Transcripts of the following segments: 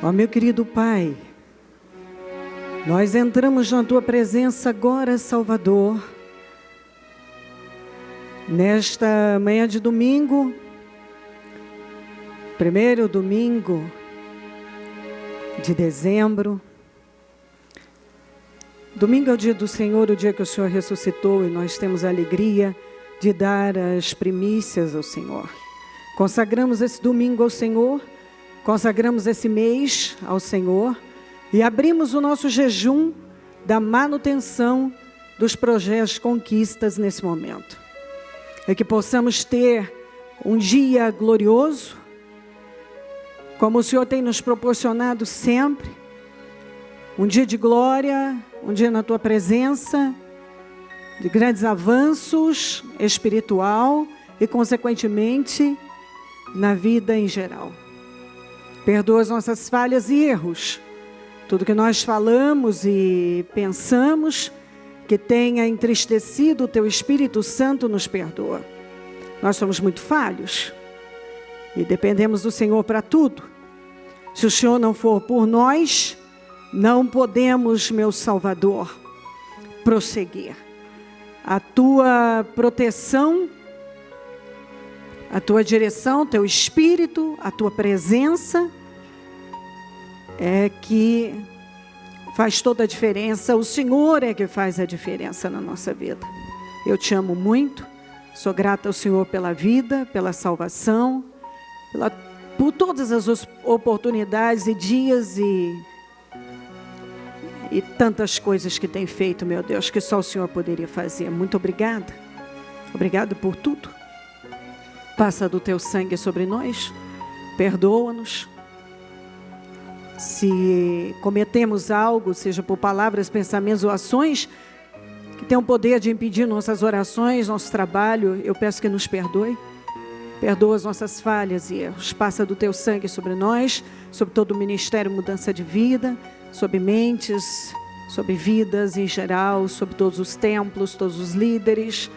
Ó meu querido Pai, nós entramos na Tua presença agora, Salvador, nesta manhã de domingo, primeiro domingo de dezembro. Domingo é o dia do Senhor, o dia que o Senhor ressuscitou, e nós temos a alegria de dar as primícias ao Senhor. Consagramos esse domingo ao Senhor, consagramos esse mês ao Senhor e abrimos o nosso jejum da manutenção dos projetos conquistas nesse momento. É que possamos ter um dia glorioso, como o Senhor tem nos proporcionado sempre, um dia de glória, um dia na Tua presença, de grandes avanços espiritual e, consequentemente, na vida em geral. Perdoa as nossas falhas e erros. Tudo que nós falamos e pensamos que tenha entristecido o Teu Espírito Santo, nos perdoa. Nós somos muito falhos e dependemos do Senhor para tudo. Se o Senhor não for por nós, não podemos, meu Salvador, prosseguir. A Tua proteção, a Tua direção, Teu Espírito, a Tua presença é que faz toda a diferença. O Senhor é que faz a diferença na nossa vida. Eu Te amo muito, sou grata ao Senhor pela vida, pela salvação, por todas as oportunidades e dias e tantas coisas que tem feito, meu Deus, que só o Senhor poderia fazer. Muito obrigada. Obrigado por tudo. Passa do Teu sangue sobre nós. Perdoa-nos. Se cometemos algo, seja por palavras, pensamentos ou ações, que tenham poder de impedir nossas orações, nosso trabalho, eu peço que nos perdoe. Perdoa as nossas falhas e erros. Passa do Teu sangue sobre nós, sobre todo o ministério Mudança de Vida, sobre mentes, sobre vidas em geral, sobre todos os templos, todos os líderes,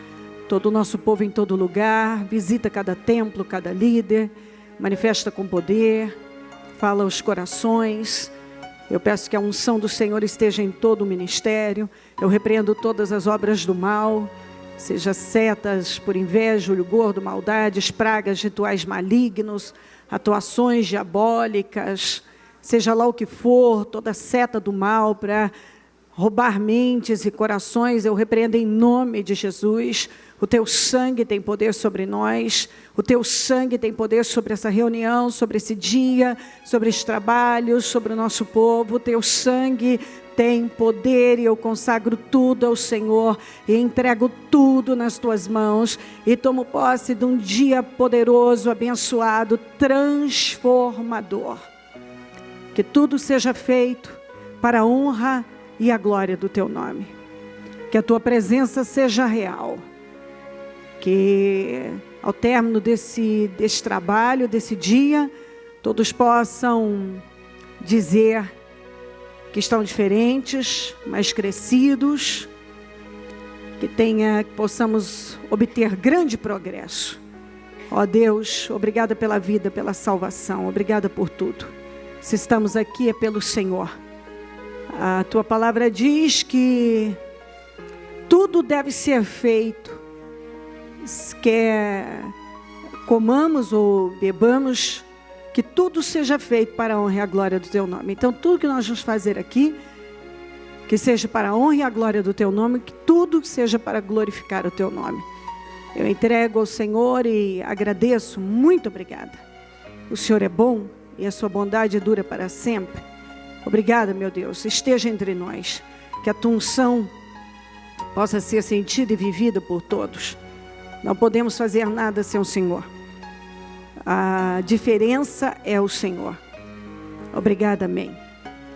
todo o nosso povo em todo lugar. Visita cada templo, cada líder, manifesta com poder, fala aos corações. Eu peço que a unção do Senhor esteja em todo o ministério. Eu repreendo todas as obras do mal, seja setas por inveja, olho gordo, maldades, pragas, rituais malignos, atuações diabólicas, seja lá o que for, toda seta do mal para roubar mentes e corações, eu repreendo em nome de Jesus. O Teu sangue tem poder sobre nós, o Teu sangue tem poder sobre essa reunião, sobre esse dia, sobre esse trabalho, sobre o nosso povo. O Teu sangue tem poder e eu consagro tudo ao Senhor e entrego tudo nas Tuas mãos e tomo posse de um dia poderoso, abençoado, transformador. Que tudo seja feito para a honra e a glória do Teu nome. Que a Tua presença seja real. Que ao término desse trabalho, desse dia, todos possam dizer que estão diferentes, mais crescidos, que possamos obter grande progresso. Ó Deus, obrigada pela vida, pela salvação, obrigada por tudo. Se estamos aqui é pelo Senhor. A Tua palavra diz que tudo deve ser feito, quer comamos ou bebamos, que tudo seja feito para a honra e a glória do Teu nome. Então tudo que nós vamos fazer aqui, que seja para a honra e a glória do Teu nome, que tudo seja para glorificar o Teu nome. Eu entrego ao Senhor e agradeço, muito obrigada. O Senhor é bom e a Sua bondade dura para sempre. Obrigada, meu Deus, esteja entre nós, que a Tua unção possa ser sentida e vivida por todos. Não podemos fazer nada sem o Senhor. A diferença é o Senhor. Obrigada, amém.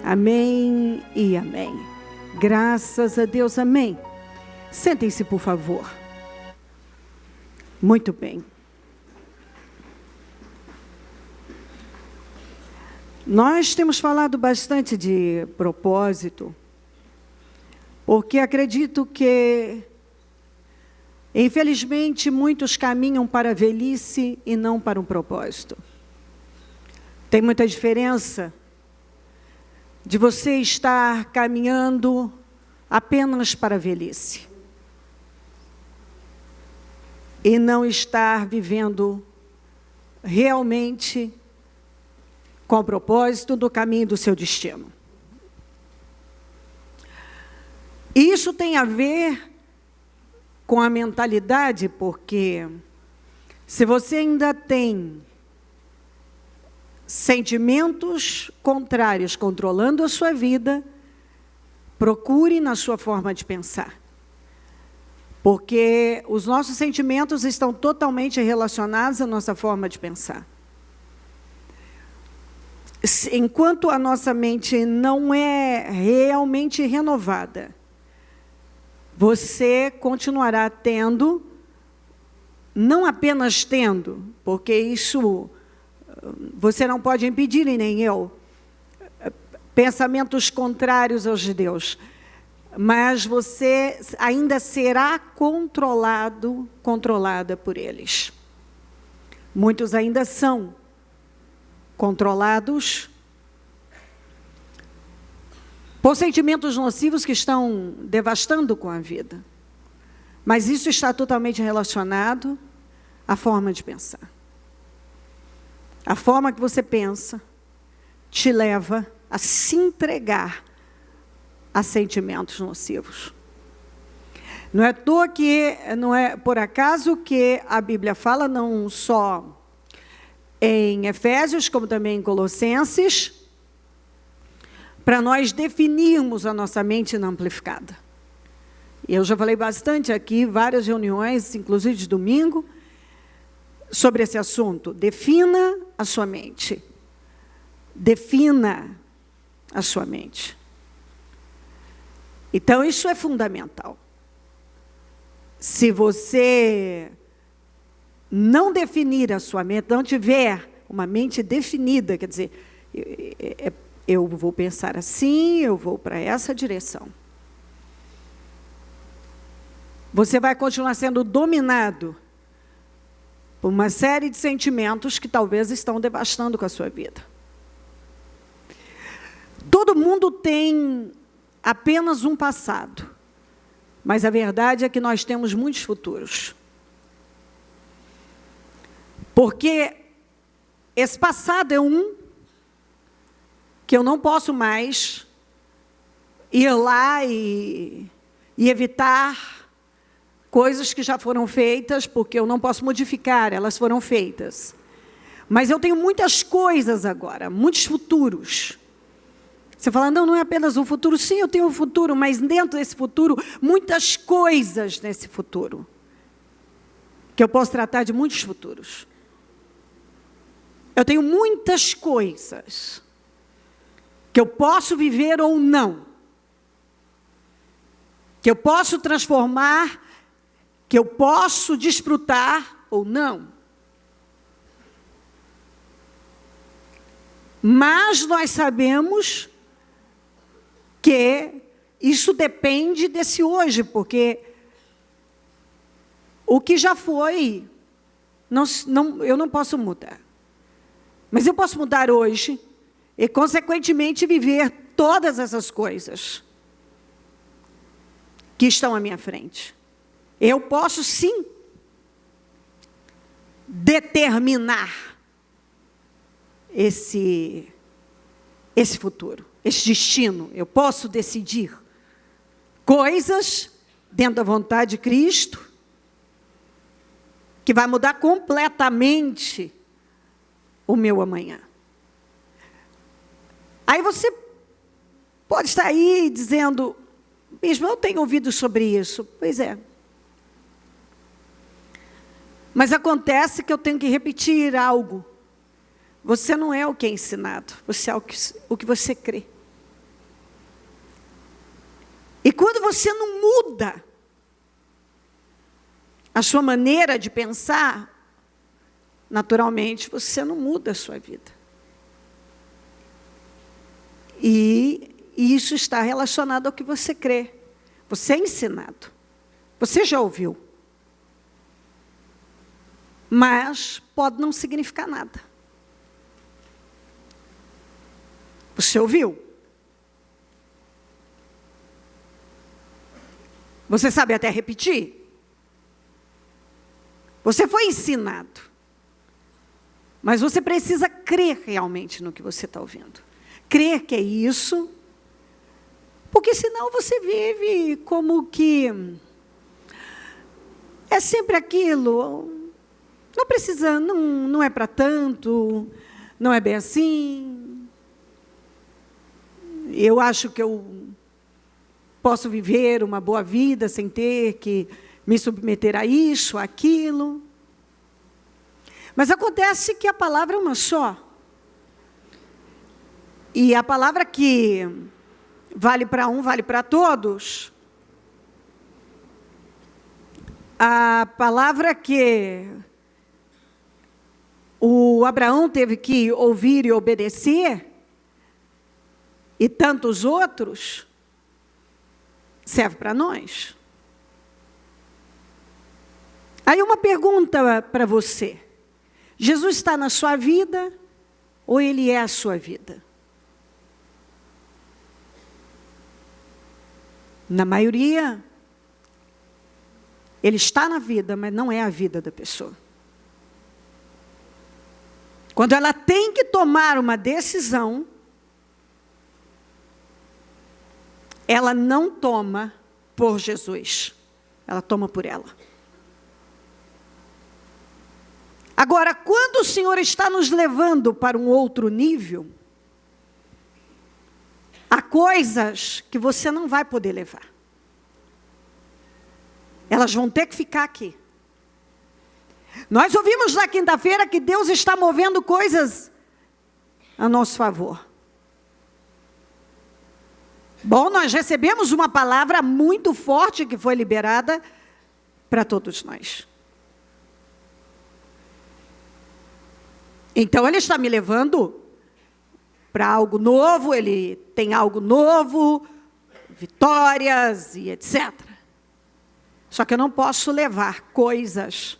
Amém e amém. Graças a Deus, amém. Sentem-se, por favor. Muito bem. Nós temos falado bastante de propósito, porque acredito que, infelizmente, muitos caminham para a velhice e não para um propósito. Tem muita diferença de você estar caminhando apenas para a velhice e não estar vivendo realmente com o propósito do caminho do seu destino. Isso tem a ver com a mentalidade, porque se você ainda tem sentimentos contrários controlando a sua vida, procure na sua forma de pensar. Porque os nossos sentimentos estão totalmente relacionados à nossa forma de pensar. Enquanto a nossa mente não é realmente renovada, você continuará tendo, não apenas tendo, porque isso você não pode impedir, e nem eu, pensamentos contrários aos de Deus, mas você ainda será controlada por eles. Muitos ainda são controlados por sentimentos nocivos que estão devastando com a vida. Mas isso está totalmente relacionado à forma de pensar. A forma que você pensa te leva a se entregar a sentimentos nocivos. Não é à toa que, não é por acaso que a Bíblia fala, não só em Efésios, como também em Colossenses, para nós definirmos a nossa mente na amplificada. Eu já falei bastante aqui, várias reuniões, inclusive de domingo, sobre esse assunto. Defina a sua mente. Defina a sua mente. Então, isso é fundamental. Se você não definir a sua mente, não tiver uma mente definida, quer dizer, eu vou pensar assim, eu vou para essa direção. Você vai continuar sendo dominado por uma série de sentimentos que talvez estão devastando com a sua vida. Todo mundo tem apenas um passado, mas a verdade é que nós temos muitos futuros. Porque esse passado é um que eu não posso mais ir lá e evitar coisas que já foram feitas, porque eu não posso modificar, elas foram feitas. Mas eu tenho muitas coisas agora, muitos futuros. Você fala, não é apenas um futuro. Sim, eu tenho um futuro, mas dentro desse futuro, muitas coisas nesse futuro. Que eu posso tratar de muitos futuros. Eu tenho muitas coisas que eu posso viver ou não. Que eu posso transformar, que eu posso desfrutar ou não. Mas nós sabemos que isso depende desse hoje, porque o que já foi, eu não posso mudar. Mas eu posso mudar hoje e, consequentemente, viver todas essas coisas que estão à minha frente. Eu posso, sim, determinar esse futuro, esse destino. Eu posso decidir coisas dentro da vontade de Cristo que vai mudar completamente o meu amanhã. Aí você pode estar aí dizendo, mesmo eu tenho ouvido sobre isso. Pois é. Mas acontece que eu tenho que repetir algo. Você não é o que é ensinado, você é o que você crê. E quando você não muda a sua maneira de pensar, naturalmente você não muda a sua vida. E isso está relacionado ao que você crê. Você é ensinado. Você já ouviu. Mas pode não significar nada. Você ouviu, Você sabe até repetir? Você foi ensinado. Mas você precisa crer realmente no que você está ouvindo. Crer que é isso, porque senão você vive como que é sempre aquilo. Não precisa, não é para tanto, não é bem assim. Eu acho que eu posso viver uma boa vida sem ter que me submeter a isso, aquilo. Mas acontece que a palavra é uma só. E a palavra que vale para um, vale para todos. A palavra que o Abraão teve que ouvir e obedecer, e tantos outros, serve para nós. Aí uma pergunta para você. Jesus está na sua vida ou Ele é a sua vida? Na maioria, Ele está na vida, mas não é a vida da pessoa. Quando ela tem que tomar uma decisão, ela não toma por Jesus, ela toma por ela. Agora, quando o Senhor está nos levando para um outro nível, há coisas que você não vai poder levar. Elas vão ter que ficar aqui. Nós ouvimos na quinta-feira que Deus está movendo coisas a nosso favor. Bom, nós recebemos uma palavra muito forte que foi liberada para todos nós. Então, Ele está me levando para algo novo, Ele tem algo novo, vitórias e etc. Só que eu não posso levar coisas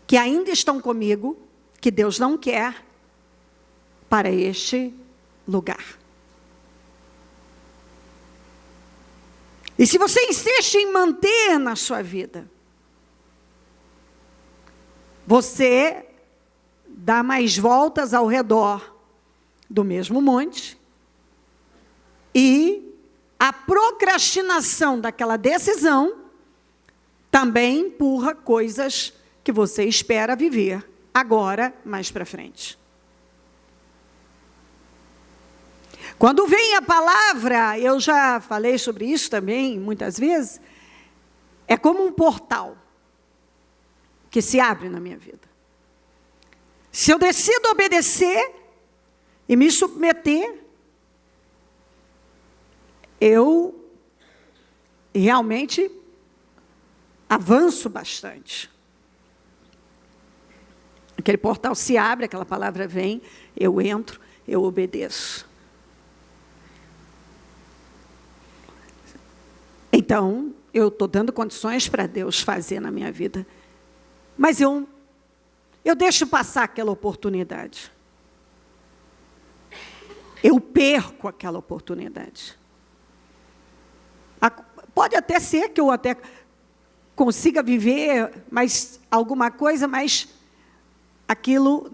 que ainda estão comigo, que Deus não quer, para este lugar. E se você insiste em manter na sua vida, você dá mais voltas ao redor do mesmo monte, e a procrastinação daquela decisão também empurra coisas que você espera viver agora, mais para frente. Quando vem a palavra, eu já falei sobre isso também muitas vezes, é como um portal que se abre na minha vida. Se eu decido obedecer e me submeter, eu realmente avanço bastante. Aquele portal se abre, aquela palavra vem, eu entro, eu obedeço. Então, eu estou dando condições para Deus fazer na minha vida. Mas eu deixo passar aquela oportunidade. Eu perco aquela oportunidade. Pode até ser que eu até consiga viver mais alguma coisa, mas aquilo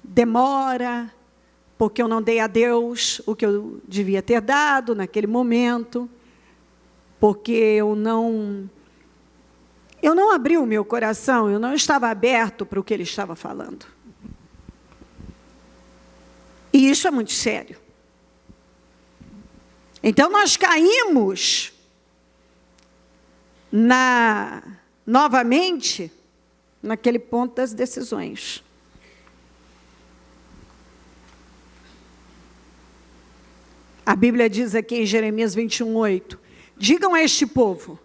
demora, porque eu não dei a Deus o que eu devia ter dado naquele momento, porque eu não abri o meu coração, eu não estava aberto para o que Ele estava falando. E isso é muito sério. Então, nós caímos novamente naquele ponto das decisões. A Bíblia diz aqui em Jeremias 21:8, digam a este povo,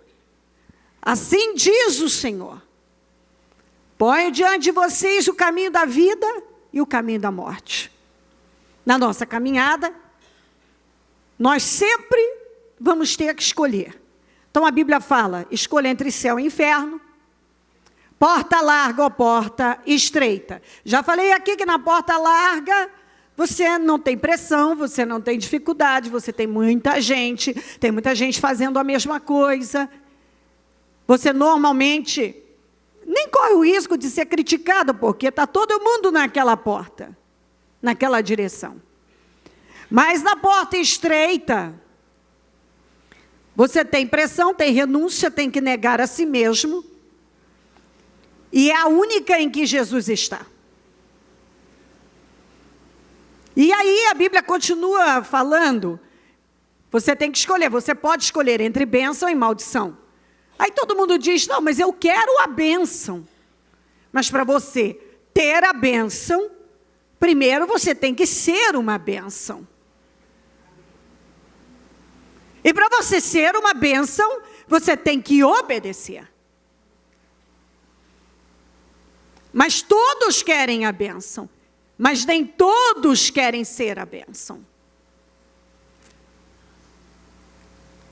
assim diz o Senhor, ponho diante de vocês o caminho da vida e o caminho da morte. Na nossa caminhada, nós sempre vamos ter que escolher. Então a Bíblia fala, escolha entre céu e inferno, porta larga ou porta estreita. Já falei aqui que na porta larga, você não tem pressão, você não tem dificuldade, você tem muita gente fazendo a mesma coisa. Você normalmente nem corre o risco de ser criticado, porque está todo mundo naquela porta, naquela direção. Mas na porta estreita, você tem pressão, tem renúncia, tem que negar a si mesmo. E é a única em que Jesus está. E aí a Bíblia continua falando, você tem que escolher, você pode escolher entre bênção e maldição. Aí todo mundo diz, não, mas eu quero a bênção. Mas para você ter a bênção, primeiro você tem que ser uma bênção. E para você ser uma bênção, você tem que obedecer. Mas todos querem a bênção, mas nem todos querem ser a bênção.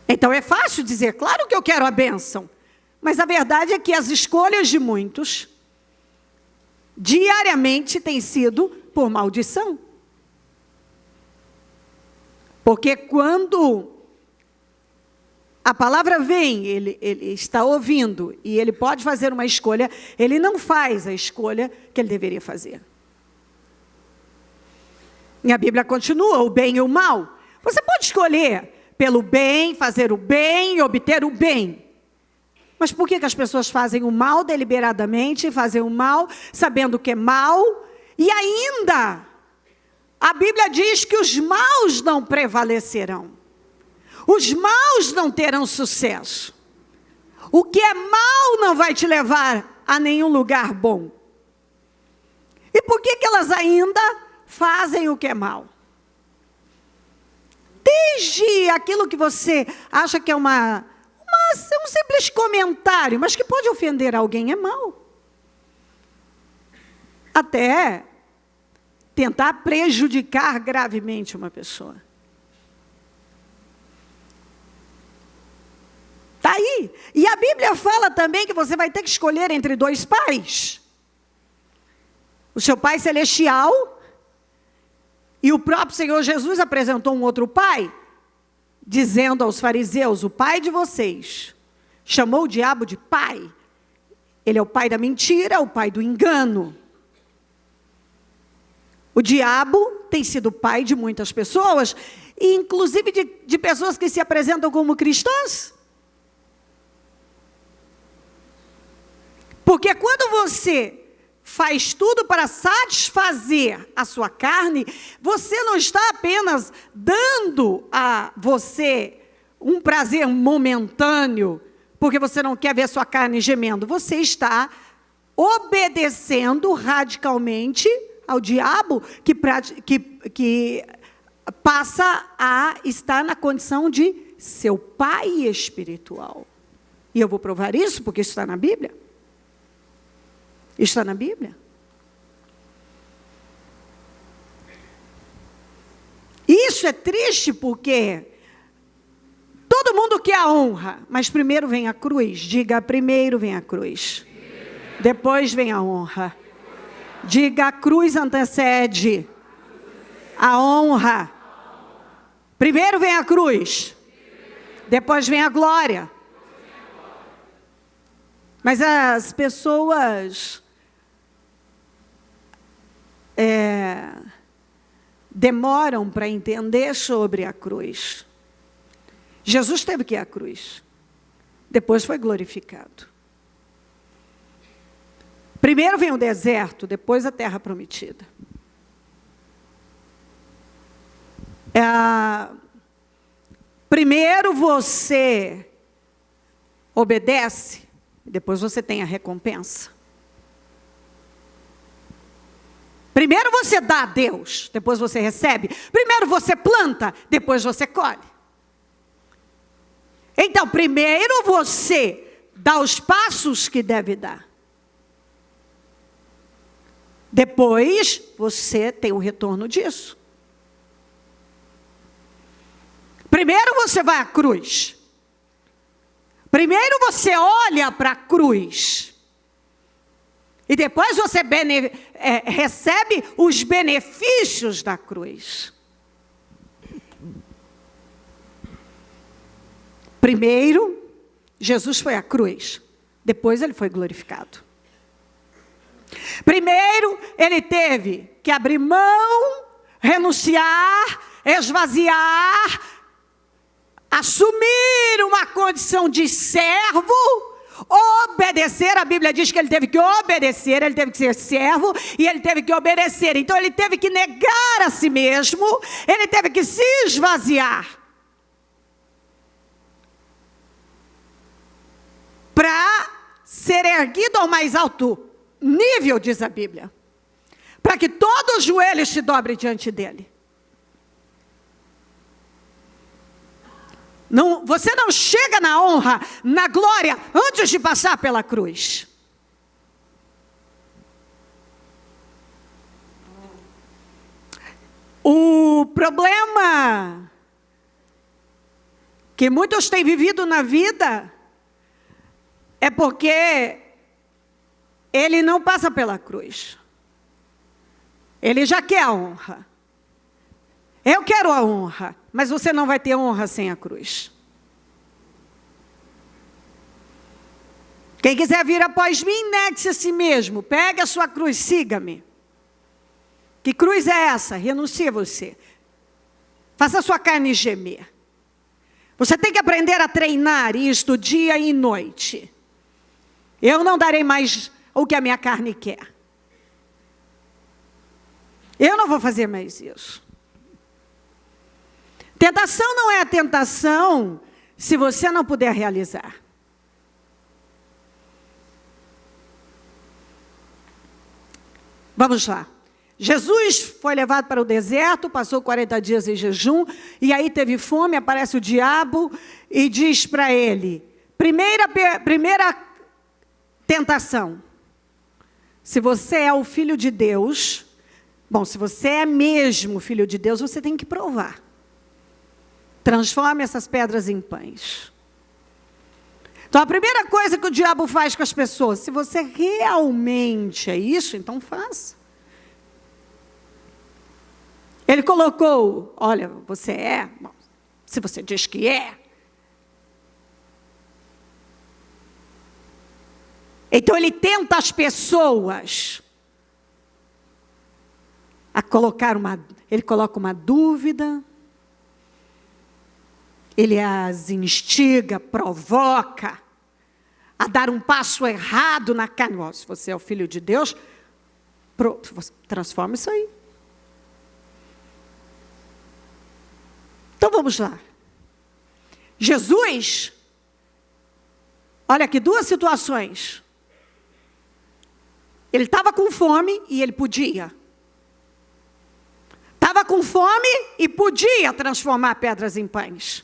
Então é fácil dizer, claro que eu quero a bênção, mas a verdade é que as escolhas de muitos, diariamente, têm sido por maldição. Porque quando a palavra vem, ele está ouvindo, e ele pode fazer uma escolha, ele não faz a escolha que ele deveria fazer. E a Bíblia continua, o bem e o mal. Você pode escolher pelo bem, fazer o bem e obter o bem. Mas por que as pessoas fazem o mal deliberadamente, fazem o mal sabendo que é mal? E ainda, a Bíblia diz que os maus não prevalecerão. Os maus não terão sucesso. O que é mal não vai te levar a nenhum lugar bom. E por que elas ainda fazem o que é mal? Desde aquilo que você acha que é um simples comentário, mas que pode ofender alguém, é mal. Até tentar prejudicar gravemente uma pessoa. Está aí. E a Bíblia fala também que você vai ter que escolher entre dois pais. O seu pai celestial, e o próprio Senhor Jesus apresentou um outro pai, dizendo aos fariseus, o pai de vocês, chamou o diabo de pai. Ele é o pai da mentira, o pai do engano. O diabo tem sido pai de muitas pessoas, inclusive de pessoas que se apresentam como cristãs. Porque quando você faz tudo para satisfazer a sua carne, você não está apenas dando a você um prazer momentâneo, porque você não quer ver a sua carne gemendo. Você está obedecendo radicalmente ao diabo, que passa a estar na condição de seu pai espiritual. E eu vou provar isso, porque isso está na Bíblia. Está na Bíblia. Isso é triste porque todo mundo quer a honra, mas primeiro vem a cruz. Diga, primeiro vem a cruz. Depois vem a honra. Diga, a cruz antecede a honra. Primeiro vem a cruz. Depois vem a glória. Mas as pessoas demoram para entender sobre a cruz. Jesus teve que ir à cruz. Depois foi glorificado. Primeiro vem o deserto, depois a terra prometida. Primeiro você obedece, depois você tem a recompensa. Primeiro você dá a Deus, depois você recebe. Primeiro você planta, depois você colhe. Então, primeiro você dá os passos que deve dar. Depois você tem o retorno disso. Primeiro você vai à cruz. Primeiro você olha para a cruz. E depois você recebe os benefícios da cruz. Primeiro, Jesus foi à cruz. Depois ele foi glorificado. Primeiro, ele teve que abrir mão, renunciar, esvaziar, assumir uma condição de servo, obedecer. A Bíblia diz que ele teve que obedecer, ele teve que ser servo e ele teve que obedecer. Então ele teve que negar a si mesmo, ele teve que se esvaziar para ser erguido ao mais alto nível, diz a Bíblia, para que todo o joelho se dobre diante dele. Não, você não chega na honra, na glória, antes de passar pela cruz. O problema que muitos têm vivido na vida é porque ele não passa pela cruz. Ele já quer a honra. Eu quero a honra, mas você não vai ter honra sem a cruz. Quem quiser vir após mim, negue-se a si mesmo. Pegue a sua cruz, siga-me. Que cruz é essa? Renuncie a você. Faça a sua carne gemer. Você tem que aprender a treinar isto dia e noite. Eu não darei mais o que a minha carne quer. Eu não vou fazer mais isso. Tentação não é a tentação se você não puder realizar. Vamos lá. Jesus foi levado para o deserto, passou 40 dias em jejum, e aí teve fome, aparece o diabo e diz para ele, primeira tentação, se você é o filho de Deus, bom, se você é mesmo filho de Deus, você tem que provar. Transforme essas pedras em pães. Então, a primeira coisa que o diabo faz com as pessoas, se você realmente é isso, então faça. Ele colocou, olha, você é, bom, se você diz que é. Então, ele tenta as pessoas a colocar ele coloca uma dúvida, ele as instiga, provoca a dar um passo errado na carne. Oh, se você é o filho de Deus, transforma isso aí. Então vamos lá. Jesus, olha aqui, duas situações. Ele estava com fome e ele podia. Estava com fome e podia transformar pedras em pães.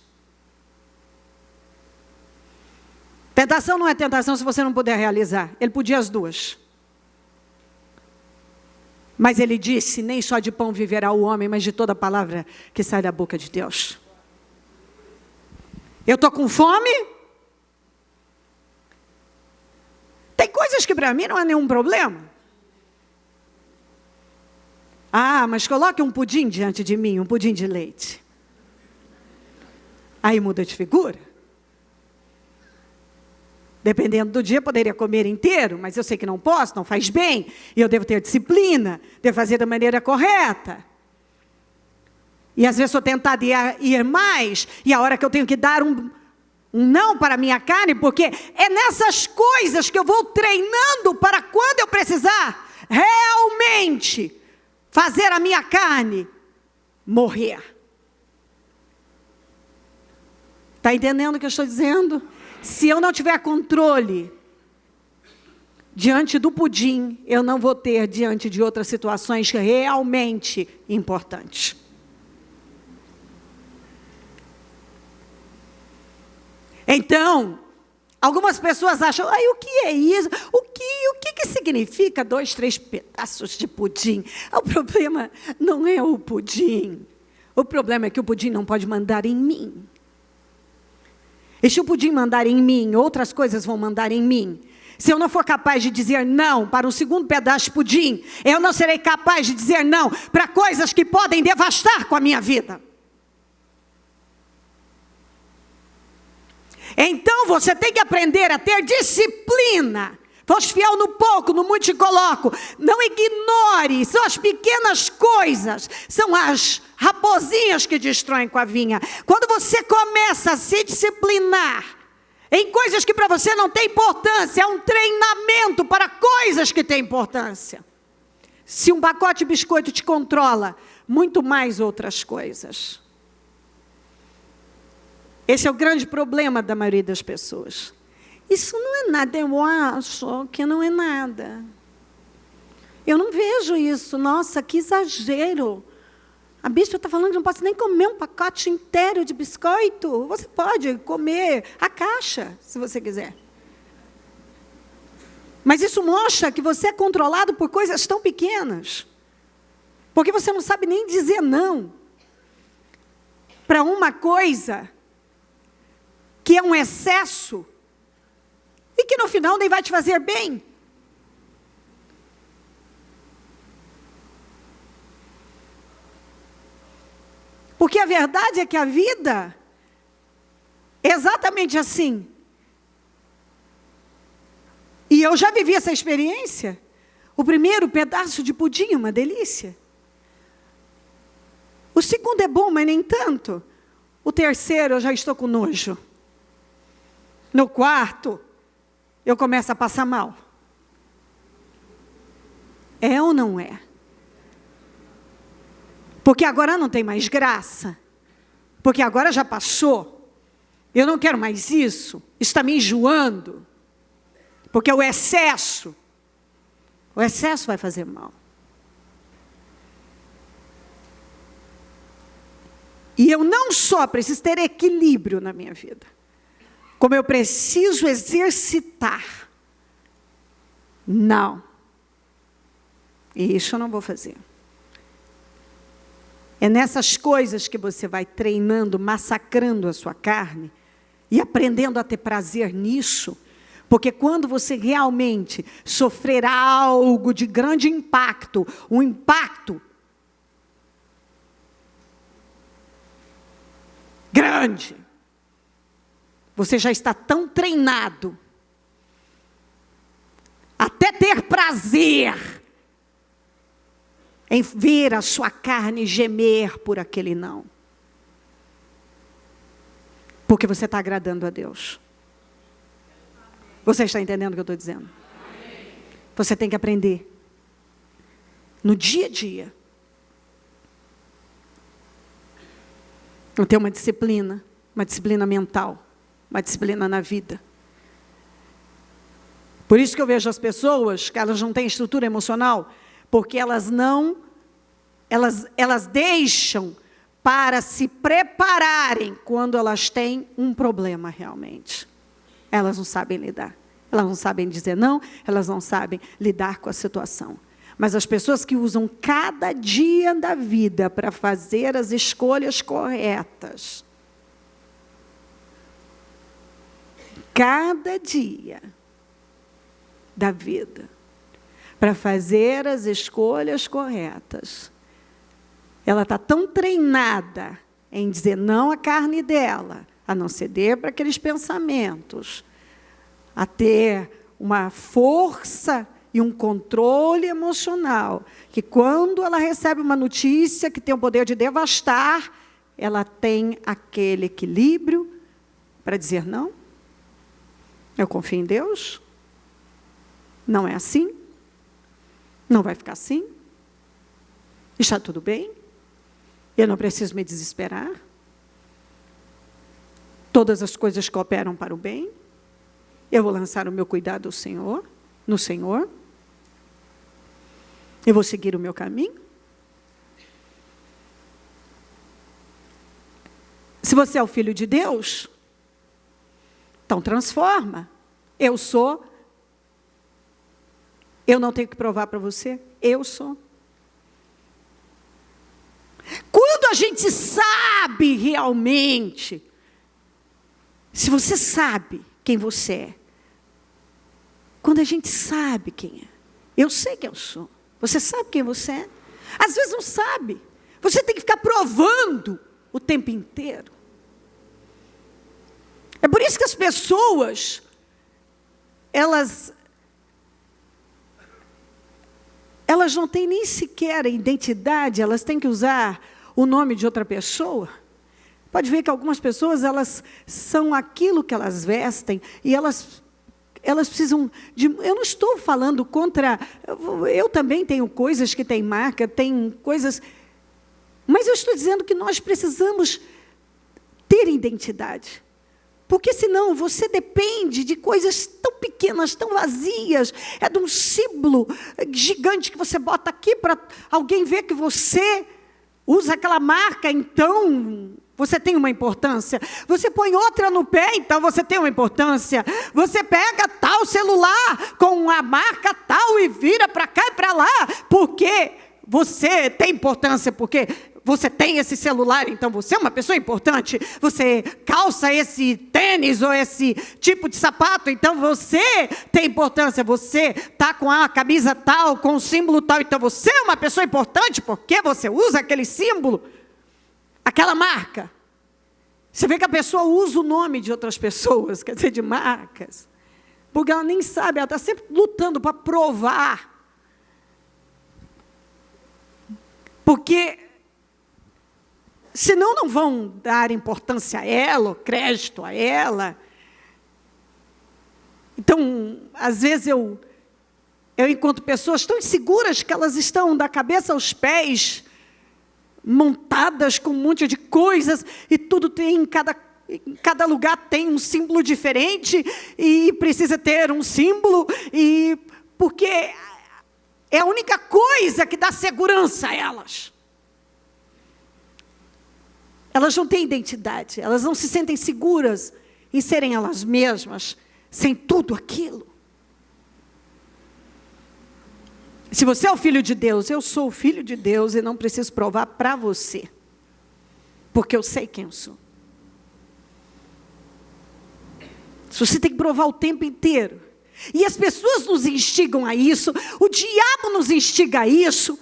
Tentação não é tentação se você não puder realizar. Ele podia as duas. Mas ele disse, nem só de pão viverá o homem, mas de toda palavra que sai da boca de Deus. Eu estou com fome. Tem coisas que para mim não é nenhum problema. Ah, mas coloque um pudim diante de mim, um pudim de leite. Aí muda de figura. Dependendo do dia, poderia comer inteiro, mas eu sei que não posso, não faz bem, e eu devo ter disciplina, devo fazer da maneira correta. E às vezes sou tentada a ir mais, e a hora que eu tenho que dar um não para a minha carne, porque é nessas coisas que eu vou treinando para quando eu precisar realmente fazer a minha carne morrer. Está entendendo o que eu estou dizendo? Se eu não tiver controle diante do pudim, eu não vou ter diante de outras situações realmente importantes. Então, algumas pessoas acham, o que é isso? O que significa 2, 3 pedaços de pudim? O problema não é o pudim. O problema é que o pudim não pode mandar em mim. E se o pudim mandar em mim, outras coisas vão mandar em mim. Se eu não for capaz de dizer não para um segundo pedaço de pudim, eu não serei capaz de dizer não para coisas que podem devastar com a minha vida. Então você tem que aprender a ter disciplina. Foste fiel no pouco, no muito te coloco. Não ignore, são as pequenas coisas, são as raposinhas que destroem com a vinha. Quando você começa a se disciplinar em coisas que para você não tem importância, é um treinamento para coisas que têm importância. Se um pacote de biscoito te controla, muito mais outras coisas. Esse é o grande problema da maioria das pessoas. Isso não é nada, eu acho que não é nada. Eu não vejo isso, nossa, que exagero. A bispa está falando que não pode nem comer um pacote inteiro de biscoito. Você pode comer a caixa, se você quiser. Mas isso mostra que você é controlado por coisas tão pequenas. Porque você não sabe nem dizer não para uma coisa que é um excesso e que no final nem vai te fazer bem. Porque a verdade é que a vida é exatamente assim. E eu já vivi essa experiência. O primeiro pedaço de pudim é uma delícia. O segundo é bom, mas nem tanto. O terceiro eu já estou com nojo. No quarto, eu começo a passar mal. É ou não é? Porque agora não tem mais graça. Porque agora já passou. Eu não quero mais isso. Está me enjoando. Porque o excesso vai fazer mal. E eu não só preciso ter equilíbrio na minha vida, como eu preciso exercitar. Não. Isso eu não vou fazer. É nessas coisas que você vai treinando, massacrando a sua carne e aprendendo a ter prazer nisso. Porque quando você realmente sofrer algo de grande impacto, um impacto grande, você já está tão treinado, até ter prazer em ver a sua carne gemer por aquele não. Porque você está agradando a Deus. Você está entendendo o que eu estou dizendo? Você tem que aprender. No dia a dia. Ter uma disciplina mental, uma disciplina na vida. Por isso que eu vejo as pessoas que elas não têm estrutura emocional, porque elas deixam para se prepararem quando elas têm um problema realmente. Elas não sabem lidar, elas não sabem dizer não, elas não sabem lidar com a situação. Mas as pessoas que usam cada dia da vida para fazer as escolhas corretas, cada dia da vida, para fazer as escolhas corretas, ela está tão treinada em dizer não à carne dela, a não ceder para aqueles pensamentos, a ter uma força e um controle emocional, que quando ela recebe uma notícia que tem o poder de devastar, ela tem aquele equilíbrio para dizer não. Eu confio em Deus. Não é assim. Não vai ficar assim. Está tudo bem. Eu não preciso me desesperar. Todas as coisas cooperam para o bem. Eu vou lançar o meu cuidado ao Senhor, no Senhor. Eu vou seguir o meu caminho. Se você é o filho de Deus, então transforma. Eu sou. Eu não tenho que provar para você. Eu sou. Quando a gente sabe realmente, se você sabe quem você é, Quando a gente sabe quem é. Eu sei quem eu sou. Você sabe quem você é? Às vezes não sabe. Você tem que ficar provando o tempo inteiro. É por isso que as pessoas, elas não têm nem sequer a identidade, elas têm que usar o nome de outra pessoa. Pode ver que algumas pessoas, elas são aquilo que elas vestem, e elas precisam de... Eu não estou falando contra... Eu também tenho coisas que têm marca, tem coisas... Mas eu estou dizendo que nós precisamos ter identidade. Porque senão você depende de coisas tão pequenas, tão vazias. É de um símbolo gigante que você bota aqui para alguém ver que você usa aquela marca, então você tem uma importância. Você põe outra no pé, então você tem uma importância. Você pega tal celular com a marca tal e vira para cá e para lá, porque você tem importância, porque você tem esse celular, então você é uma pessoa importante. Você calça esse tênis ou esse tipo de sapato, então você tem importância. Você está com a camisa tal, com o símbolo tal, então você é uma pessoa importante, porque você usa aquele símbolo, aquela marca. Você vê que a pessoa usa o nome de outras pessoas, quer dizer, de marcas, porque ela nem sabe, ela está sempre lutando para provar. Porque senão não vão dar importância a ela, ou crédito a ela. Então, às vezes eu encontro pessoas tão inseguras que elas estão da cabeça aos pés, montadas com um monte de coisas, e tudo tem, em cada lugar tem um símbolo diferente, e precisa ter um símbolo, e porque é a única coisa que dá segurança a elas. Elas não têm identidade, elas não se sentem seguras em serem elas mesmas, sem tudo aquilo. Se você é o filho de Deus, eu sou o filho de Deus e não preciso provar para você, porque eu sei quem eu sou. Se você tem que provar o tempo inteiro, e as pessoas nos instigam a isso, o diabo nos instiga a isso,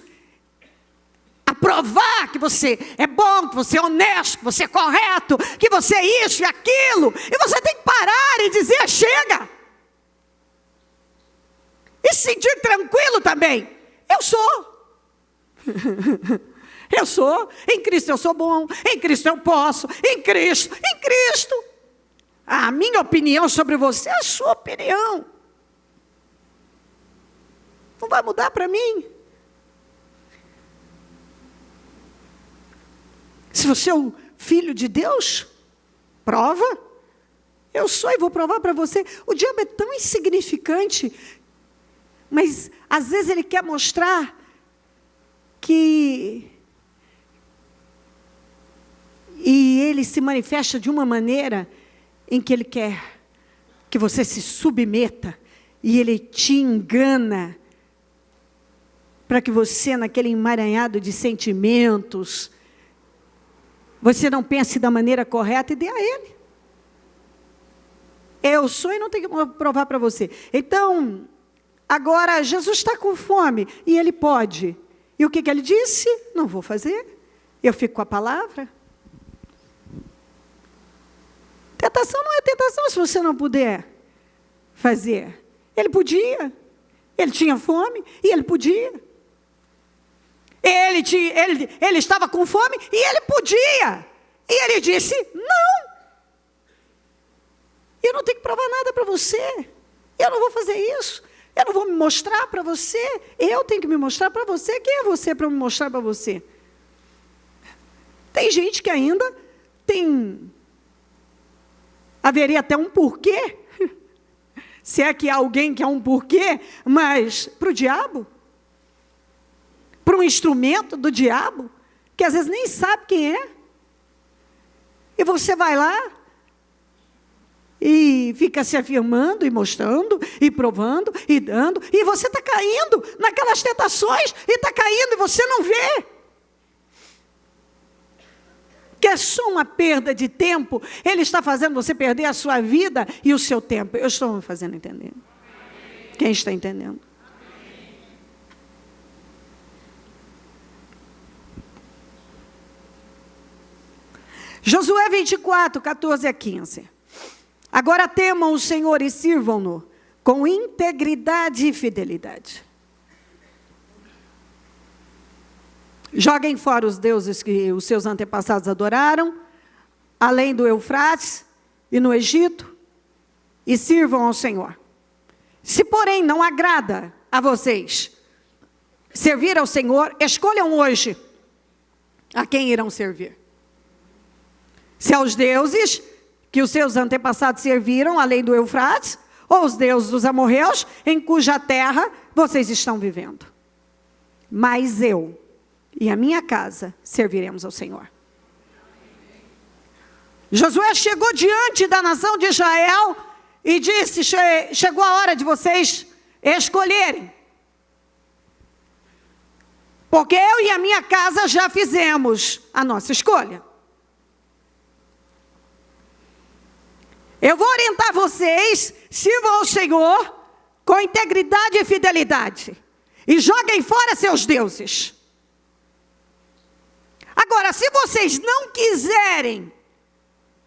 a provar que você é bom, que você é honesto, que você é correto, que você é isso e aquilo, e você tem que parar e dizer, chega, e se sentir tranquilo também. Eu sou, eu sou, em Cristo eu sou bom, em Cristo eu posso, em Cristo. A minha opinião sobre você é a sua opinião, não vai mudar para mim. Se você é o filho de Deus, prova. Eu sou e vou provar para você. O diabo é tão insignificante, mas às vezes ele quer mostrar que... E ele se manifesta de uma maneira em que ele quer que você se submeta, e ele te engana, para que você, naquele emaranhado de sentimentos, você não pense da maneira correta e dê a ele. Eu sou e não tenho que provar para você. Então, agora, Jesus está com fome e ele pode. E o que ele disse? Não vou fazer. Eu fico com a palavra. Tentação não é tentação se você não puder fazer. Ele podia. Ele tinha fome e ele podia. Ele estava com fome e ele podia. E ele disse, não. Eu não tenho que provar nada para você. Eu não vou fazer isso. Eu não vou me mostrar para você. Eu tenho que me mostrar para você. Quem é você para me mostrar para você? Tem gente que ainda tem... Haveria até um porquê. Se é que há alguém que há um porquê. Mas para o diabo... Para um instrumento do diabo, que às vezes nem sabe quem é, e você vai lá, e fica se afirmando, e mostrando, e provando, e dando, e você está caindo naquelas tentações, e está caindo, e você não vê, que é só uma perda de tempo. Ele está fazendo você perder a sua vida e o seu tempo. Eu estou me fazendo entender. Quem está entendendo? Josué 24, 14 a 15. Agora temam o Senhor e sirvam-no com integridade e fidelidade. Joguem fora os deuses que os seus antepassados adoraram, além do Eufrates e no Egito, e sirvam ao Senhor. Se, porém, não agrada a vocês servir ao Senhor, escolham hoje a quem irão servir. Se aos deuses que os seus antepassados serviram, além do Eufrates, ou os deuses dos amorreus, em cuja terra vocês estão vivendo. Mas eu e a minha casa serviremos ao Senhor. Josué chegou diante da nação de Israel e disse: chegou a hora de vocês escolherem. Porque eu e a minha casa já fizemos a nossa escolha. Eu vou orientar vocês, sirvam ao Senhor com integridade e fidelidade. E joguem fora seus deuses. Agora, se vocês não quiserem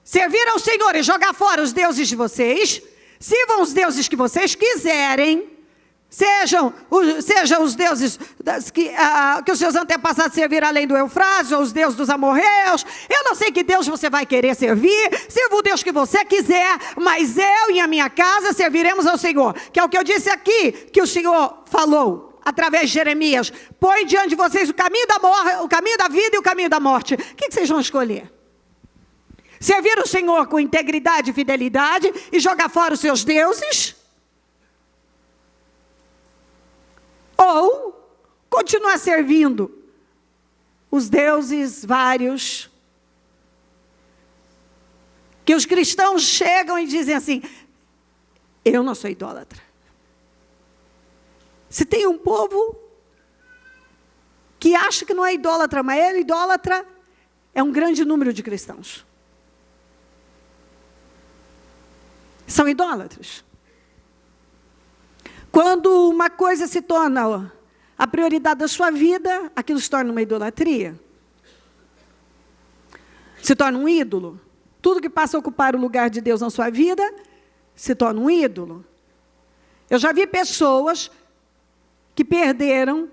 servir ao Senhor e jogar fora os deuses de vocês, sirvam os deuses que vocês quiserem, sejam os deuses que os seus antepassados serviram além do Eufrates, ou os deuses dos amorreus. Eu não sei que Deus você vai querer servir, sirva o Deus que você quiser, mas eu e a minha casa serviremos ao Senhor. Que é o que eu disse aqui, que o Senhor falou através de Jeremias: põe diante de vocês o caminho da vida e o caminho da morte. O que vocês vão escolher? Servir o Senhor com integridade e fidelidade e jogar fora os seus deuses? Ou continuar servindo os deuses vários, que os cristãos chegam e dizem assim: eu não sou idólatra. Se tem um povo que acha que não é idólatra, mas é idólatra, é um grande número de cristãos. São idólatras. Quando uma coisa se torna a prioridade da sua vida, aquilo se torna uma idolatria. Se torna um ídolo. Tudo que passa a ocupar o lugar de Deus na sua vida, se torna um ídolo. Eu já vi pessoas que perderam,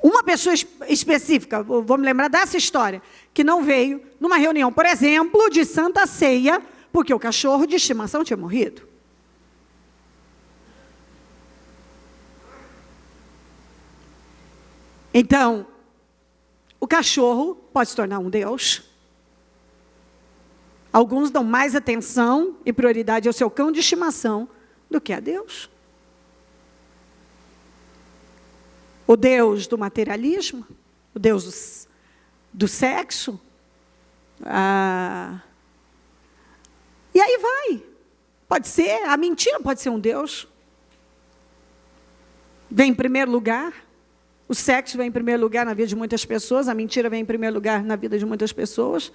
uma pessoa específica, vou me lembrar dessa história, que não veio numa reunião, por exemplo, de Santa Ceia, porque o cachorro de estimação tinha morrido. Então, o cachorro pode se tornar um Deus. Alguns dão mais atenção e prioridade ao seu cão de estimação do que a Deus. O Deus do materialismo, o Deus do sexo. E aí vai. Pode ser, a mentira pode ser um Deus. Vem em primeiro lugar. O sexo vem em primeiro lugar na vida de muitas pessoas, a mentira vem em primeiro lugar na vida de muitas pessoas.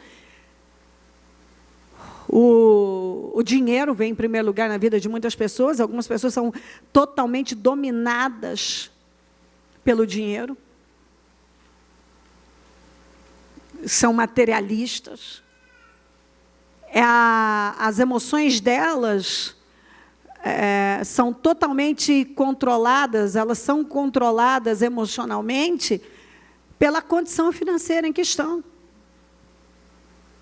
O dinheiro vem em primeiro lugar na vida de muitas pessoas. Algumas pessoas são totalmente dominadas pelo dinheiro. São materialistas. As emoções delas são totalmente controladas, elas são controladas emocionalmente pela condição financeira em que estão.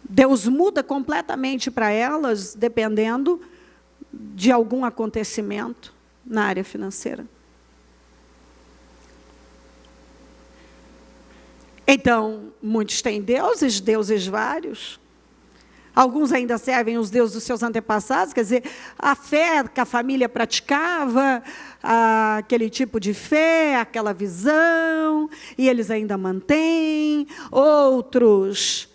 Deus muda completamente para elas, dependendo de algum acontecimento na área financeira. Então, muitos têm deuses vários. Alguns ainda servem os deuses dos seus antepassados, quer dizer, a fé que a família praticava, aquele tipo de fé, aquela visão, e eles ainda mantêm. Outros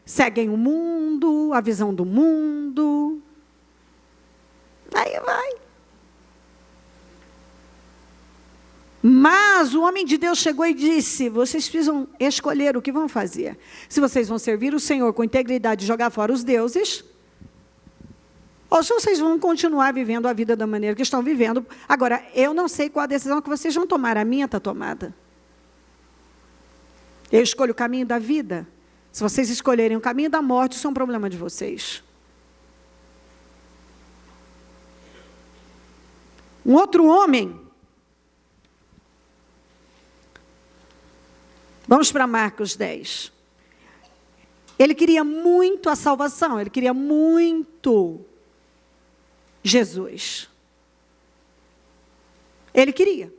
seguem o mundo, a visão do mundo. Aí vai. Mas o homem de Deus chegou e disse: vocês precisam escolher o que vão fazer. Se vocês vão servir o Senhor com integridade e jogar fora os deuses, ou se vocês vão continuar vivendo a vida da maneira que estão vivendo. Agora, eu não sei qual a decisão que vocês vão tomar, a minha está tomada. Eu escolho o caminho da vida. Se vocês escolherem o caminho da morte, isso é um problema de vocês. Um outro homem, vamos para Marcos 10. Ele queria muito a salvação, ele queria muito Jesus. Ele queria.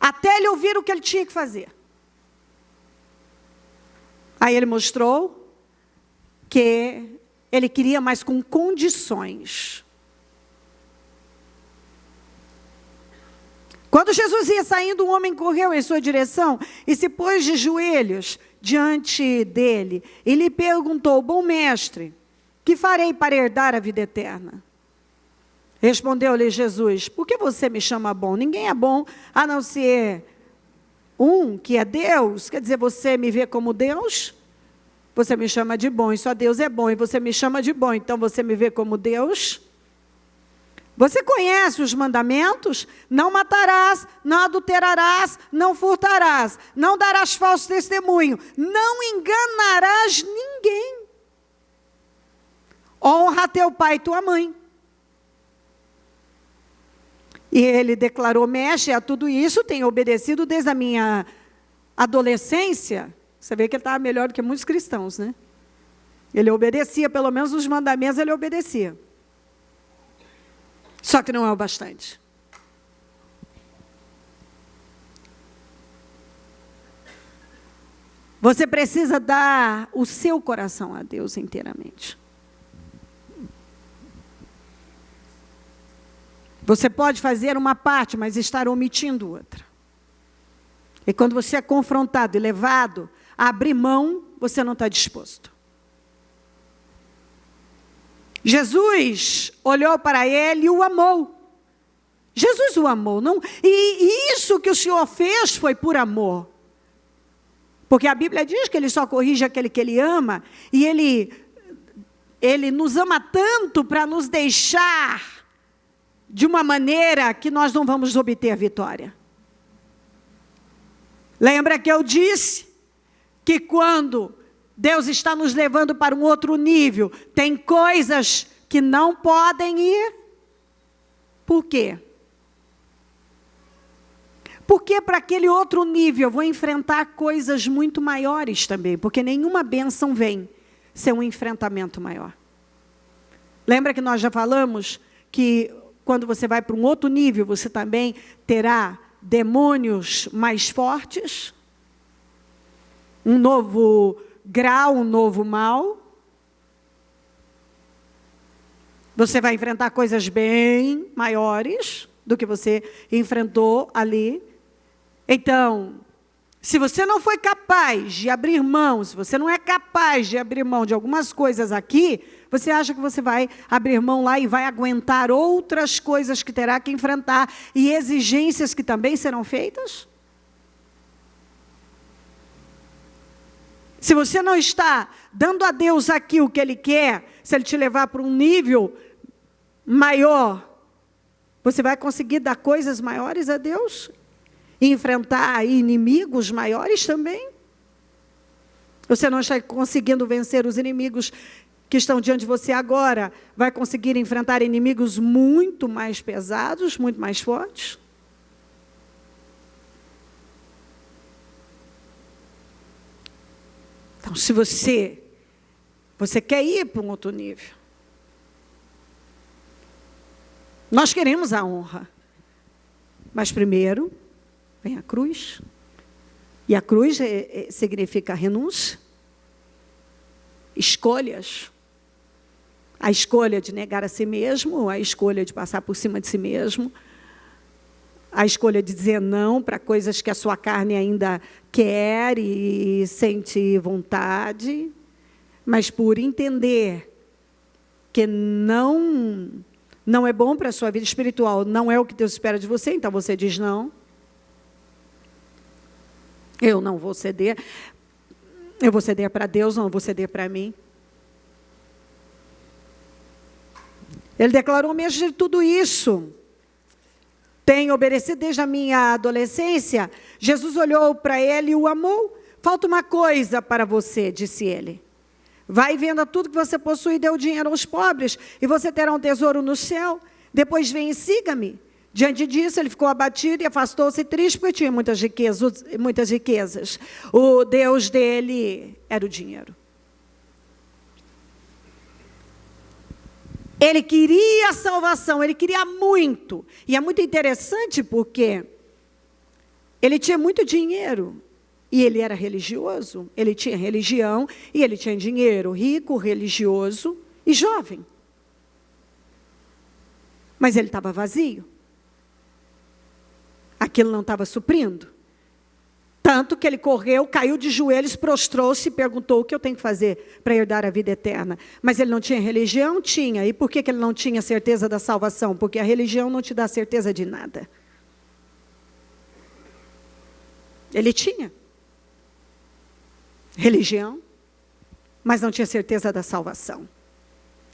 Até ele ouvir o que ele tinha que fazer. Aí ele mostrou que ele queria, mas com condições. Quando Jesus ia saindo, um homem correu em sua direção e se pôs de joelhos diante dele. E lhe perguntou: bom mestre, que farei para herdar a vida eterna? Respondeu-lhe Jesus: por que você me chama bom? Ninguém é bom a não ser um, que é Deus. Quer dizer, você me vê como Deus? Você me chama de bom, e só Deus é bom, e você me chama de bom, então você me vê como Deus? Você conhece os mandamentos? Não matarás, não adulterarás, não furtarás, não darás falso testemunho, não enganarás ninguém. Honra teu pai e tua mãe. E ele declarou: mestre, a tudo isso tenho obedecido desde a minha adolescência. Você vê que ele estava melhor do que muitos cristãos, né? Ele obedecia, pelo menos os mandamentos ele obedecia. Só que não é o bastante. Você precisa dar o seu coração a Deus inteiramente. Você pode fazer uma parte, mas estar omitindo outra. E quando você é confrontado e levado a abrir mão, você não está disposto. Jesus olhou para ele e o amou. Jesus o amou. Não, e isso que o Senhor fez foi por amor. Porque a Bíblia diz que ele só corrige aquele que ele ama. E ele nos ama tanto para nos deixar de uma maneira que nós não vamos obter a vitória. Lembra que eu disse que quando Deus está nos levando para um outro nível, tem coisas que não podem ir? Por quê? Porque para aquele outro nível eu vou enfrentar coisas muito maiores também, porque nenhuma bênção vem sem um enfrentamento maior. Lembra que nós já falamos que quando você vai para um outro nível, você também terá demônios mais fortes? Um novo grau, um novo mal. Você vai enfrentar coisas bem maiores do que você enfrentou ali. Então, se você não foi capaz de abrir mão, se você não é capaz de abrir mão de algumas coisas aqui, você acha que você vai abrir mão lá e vai aguentar outras coisas que terá que enfrentar e exigências que também serão feitas? Se você não está dando a Deus aqui o que Ele quer, se Ele te levar para um nível maior, você vai conseguir dar coisas maiores a Deus? E enfrentar inimigos maiores também? Você não está conseguindo vencer os inimigos que estão diante de você agora, vai conseguir enfrentar inimigos muito mais pesados, muito mais fortes? Então, se você quer ir para um outro nível, nós queremos a honra, mas primeiro vem a cruz, e a cruz significa renúncia, escolhas, a escolha de negar a si mesmo, a escolha de passar por cima de si mesmo, a escolha de dizer não para coisas que a sua carne ainda quer e sente vontade, mas por entender que não é bom para a sua vida espiritual, não é o que Deus espera de você, então você diz não. Eu não vou ceder, eu vou ceder para Deus, não vou ceder para mim. Ele declarou mesmo de tudo isso. Tenho obedecido desde a minha adolescência. Jesus olhou para ele e o amou. Falta uma coisa para você, disse ele. Vai e venda tudo que você possui e dê o dinheiro aos pobres, e você terá um tesouro no céu. Depois vem e siga-me. Diante disso, ele ficou abatido e afastou-se triste, porque tinha muitas riquezas. O Deus dele era o dinheiro. Ele queria a salvação, ele queria muito. E é muito interessante porque ele tinha muito dinheiro e ele era religioso. Ele tinha religião e ele tinha dinheiro, rico, religioso e jovem. Mas ele estava vazio. Aquilo não estava suprindo. Tanto que ele correu, caiu de joelhos, prostrou-se e perguntou: o que eu tenho que fazer para herdar a vida eterna? Mas ele não tinha religião? Tinha. E por que ele não tinha certeza da salvação? Porque a religião não te dá certeza de nada. Ele tinha religião, mas não tinha certeza da salvação.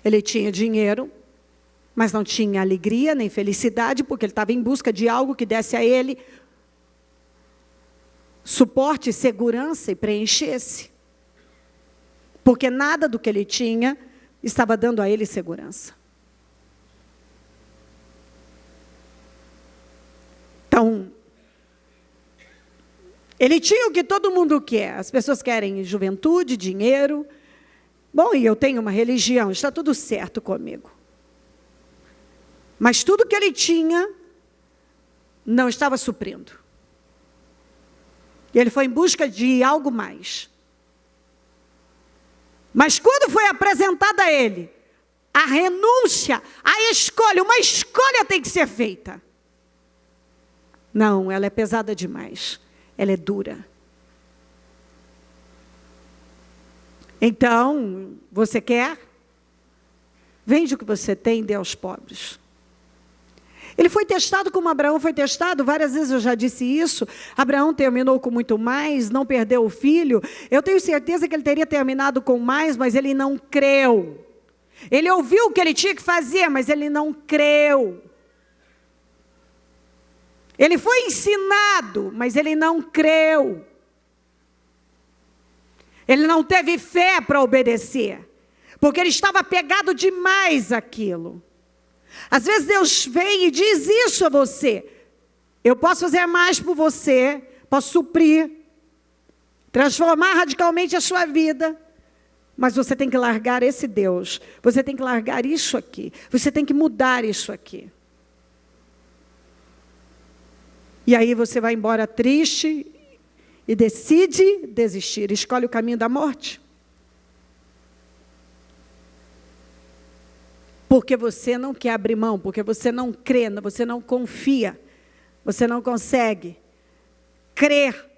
Ele tinha dinheiro, mas não tinha alegria nem felicidade, porque ele estava em busca de algo que desse a ele suporte, segurança e preenchesse. Porque nada do que ele tinha estava dando a ele segurança. Então, ele tinha o que todo mundo quer. As pessoas querem juventude, dinheiro. Bom, e eu tenho uma religião, está tudo certo comigo. Mas tudo que ele tinha não estava suprindo. E ele foi em busca de algo mais. Mas quando foi apresentada a ele a renúncia, a escolha, uma escolha tem que ser feita. Não, ela é pesada demais. Ela é dura. Então, você quer? Vende o que você tem e dê aos pobres. Ele foi testado como Abraão foi testado, várias vezes eu já disse isso. Abraão terminou com muito mais, não perdeu o filho. Eu tenho certeza que ele teria terminado com mais, mas ele não creu. Ele ouviu o que ele tinha que fazer, mas ele não creu. Ele foi ensinado, mas ele não creu. Ele não teve fé para obedecer, porque ele estava apegado demais àquilo. Às vezes Deus vem e diz isso a você: eu posso fazer mais por você, posso suprir, transformar radicalmente a sua vida, mas você tem que largar esse Deus, você tem que largar isso aqui, você tem que mudar isso aqui. E aí você vai embora triste e decide desistir, escolhe o caminho da morte. Porque você não quer abrir mão, porque você não crê, você não confia, você não consegue crer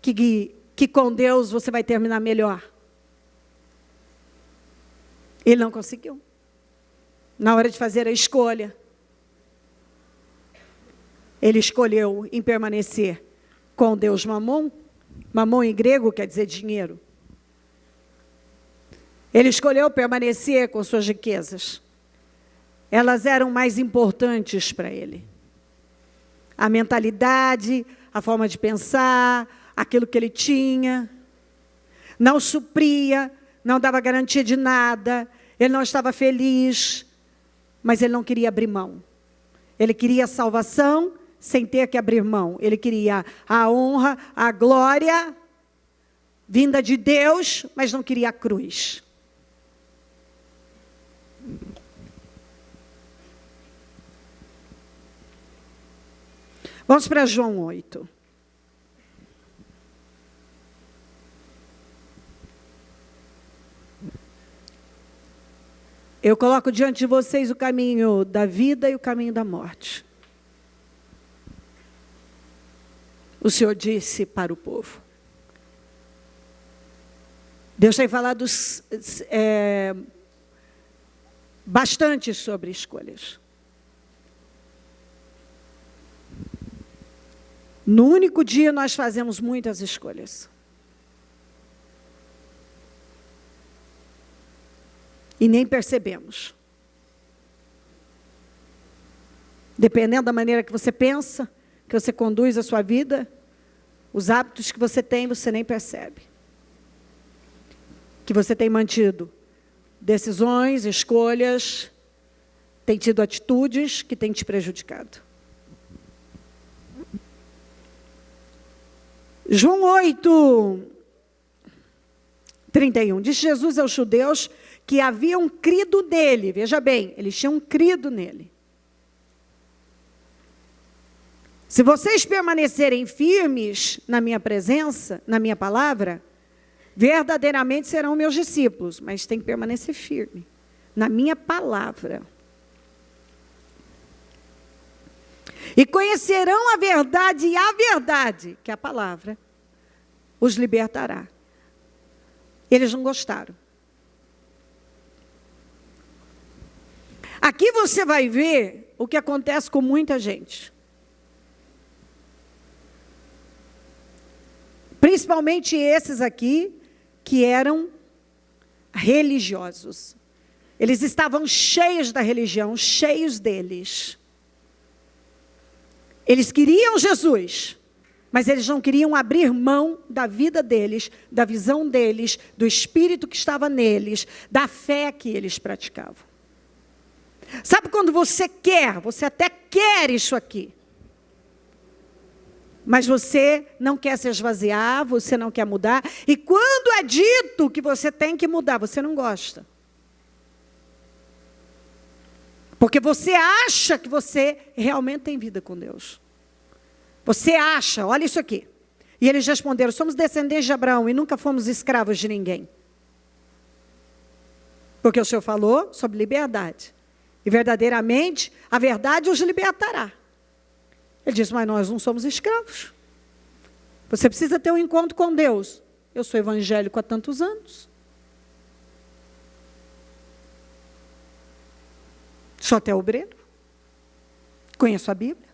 que com Deus você vai terminar melhor. Ele não conseguiu. Na hora de fazer a escolha, ele escolheu em permanecer com Deus Mamon. Mamon em grego quer dizer dinheiro. Ele escolheu permanecer com suas riquezas. Elas eram mais importantes para ele. A mentalidade, a forma de pensar, aquilo que ele tinha, não supria, não dava garantia de nada, ele não estava feliz, mas ele não queria abrir mão. Ele queria a salvação sem ter que abrir mão. Ele queria a honra, a glória vinda de Deus, mas não queria a cruz. Vamos para João 8. Eu coloco diante de vocês o caminho da vida e o caminho da morte. O Senhor disse para o povo. Deus tem falado bastante sobre escolhas. No único dia nós fazemos muitas escolhas. E nem percebemos. Dependendo da maneira que você pensa, que você conduz a sua vida, os hábitos que você tem, você nem percebe. Que você tem mantido decisões, escolhas, tem tido atitudes que têm te prejudicado. João 8:31, diz Jesus aos judeus que haviam crido nele. Veja bem, eles tinham crido nele. Se vocês permanecerem firmes na minha presença, na minha palavra, verdadeiramente serão meus discípulos, mas tem que permanecer firme na minha palavra. E conhecerão a verdade, e a verdade, que é a palavra, os libertará. Eles não gostaram. Aqui você vai ver o que acontece com muita gente. Principalmente esses aqui, que eram religiosos. Eles estavam cheios da religião, cheios deles. Eles queriam Jesus, mas eles não queriam abrir mão da vida deles, da visão deles, do espírito que estava neles, da fé que eles praticavam. Sabe quando você até quer isso aqui, mas você não quer se esvaziar, você não quer mudar, e quando é dito que você tem que mudar, você não gosta. Porque você acha que você realmente tem vida com Deus. Você acha, olha isso aqui. E eles responderam, somos descendentes de Abraão e nunca fomos escravos de ninguém. Porque o Senhor falou sobre liberdade. E verdadeiramente, a verdade os libertará. Ele disse, mas nós não somos escravos. Você precisa ter um encontro com Deus. Eu sou evangélico há tantos anos. Sou até obreiro. Conheço a Bíblia.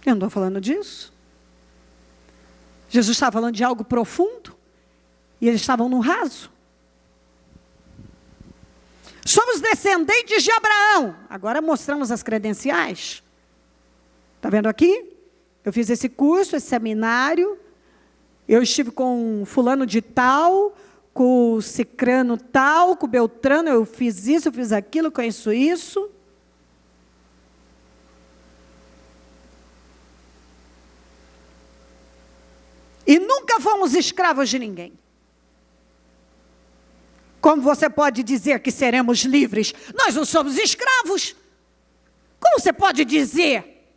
Eu não estou falando disso. Jesus estava falando de algo profundo. E eles estavam no raso. Somos descendentes de Abraão. Agora mostramos as credenciais. Está vendo aqui? Eu fiz esse curso, esse seminário. Eu estive com fulano de tal, com o cicrano tal, com o beltrano. Eu fiz isso, eu fiz aquilo, conheço isso. E nunca fomos escravos de ninguém. Como você pode dizer que seremos livres? Nós não somos escravos. Como você pode dizer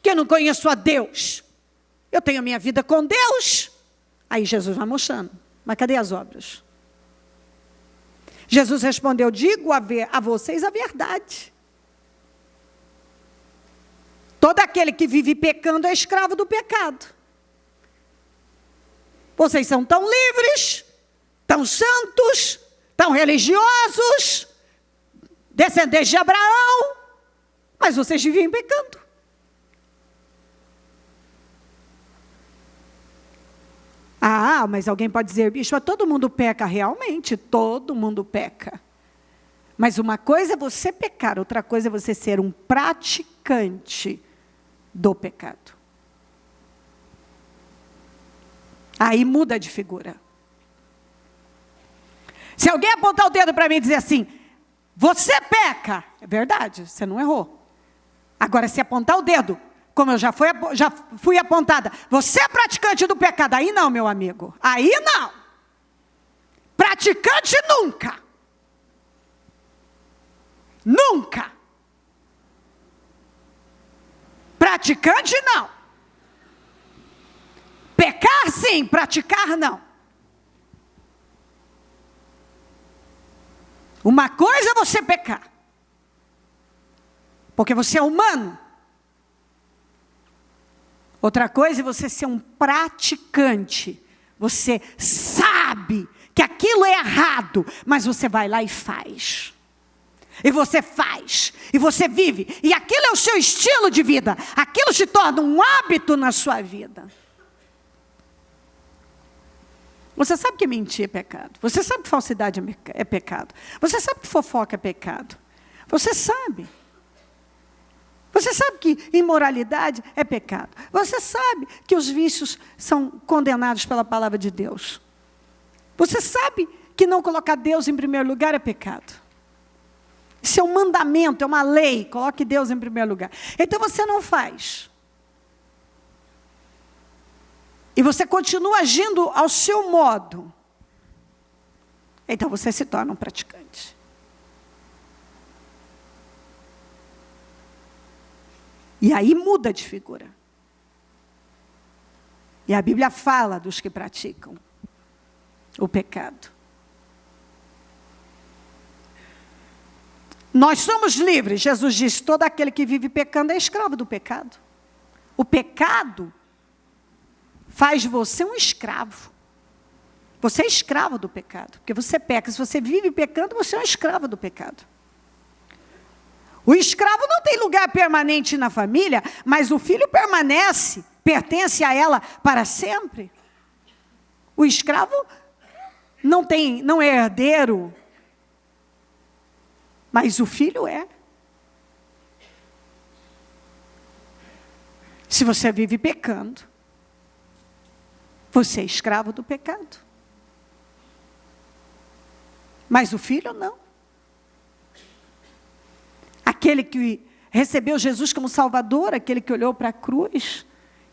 que eu não conheço a Deus? Eu tenho a minha vida com Deus. Aí Jesus vai mostrando. Mas cadê as obras? Jesus respondeu, digo a vocês a verdade. Todo aquele que vive pecando é escravo do pecado. Vocês são tão livres, tão santos, tão religiosos, descendentes de Abraão, mas vocês vivem pecando. Ah, mas alguém pode dizer, bicho, todo mundo peca. Realmente, todo mundo peca. Mas uma coisa é você pecar, outra coisa é você ser um praticante do pecado. Aí muda de figura. Se alguém apontar o dedo para mim e dizer assim, você peca, é verdade, você não errou. Agora, se apontar o dedo, como eu já fui apontada, você é praticante do pecado, aí não, meu amigo, aí não. Praticante nunca. Nunca. Praticante não. Pecar sim, praticar não. Uma coisa é você pecar, porque você é humano. Outra coisa é você ser um praticante. Você sabe que aquilo é errado, mas você vai lá e faz. E você faz, e você vive, e aquilo é o seu estilo de vida. Aquilo se torna um hábito na sua vida. Você sabe que mentir é pecado. Você sabe que falsidade é pecado. Você sabe que fofoca é pecado. Você sabe. Você sabe que imoralidade é pecado. Você sabe que os vícios são condenados pela palavra de Deus. Você sabe que não colocar Deus em primeiro lugar é pecado. Isso é um mandamento, é uma lei. Coloque Deus em primeiro lugar. Então você não faz. E você continua agindo ao seu modo. Então você se torna um praticante. E aí muda de figura. E a Bíblia fala dos que praticam o pecado. Nós somos livres. Jesus disse, todo aquele que vive pecando é escravo do pecado. O pecado faz você um escravo. Você é escravo do pecado. Porque você peca. Se você vive pecando, você é um escravo do pecado. O escravo não tem lugar permanente na família, mas o filho pertence a ela para sempre. O escravo não é herdeiro, mas o filho é. Se você vive pecando, você é escravo do pecado. Mas o filho não. Aquele que recebeu Jesus como Salvador, aquele que olhou para a cruz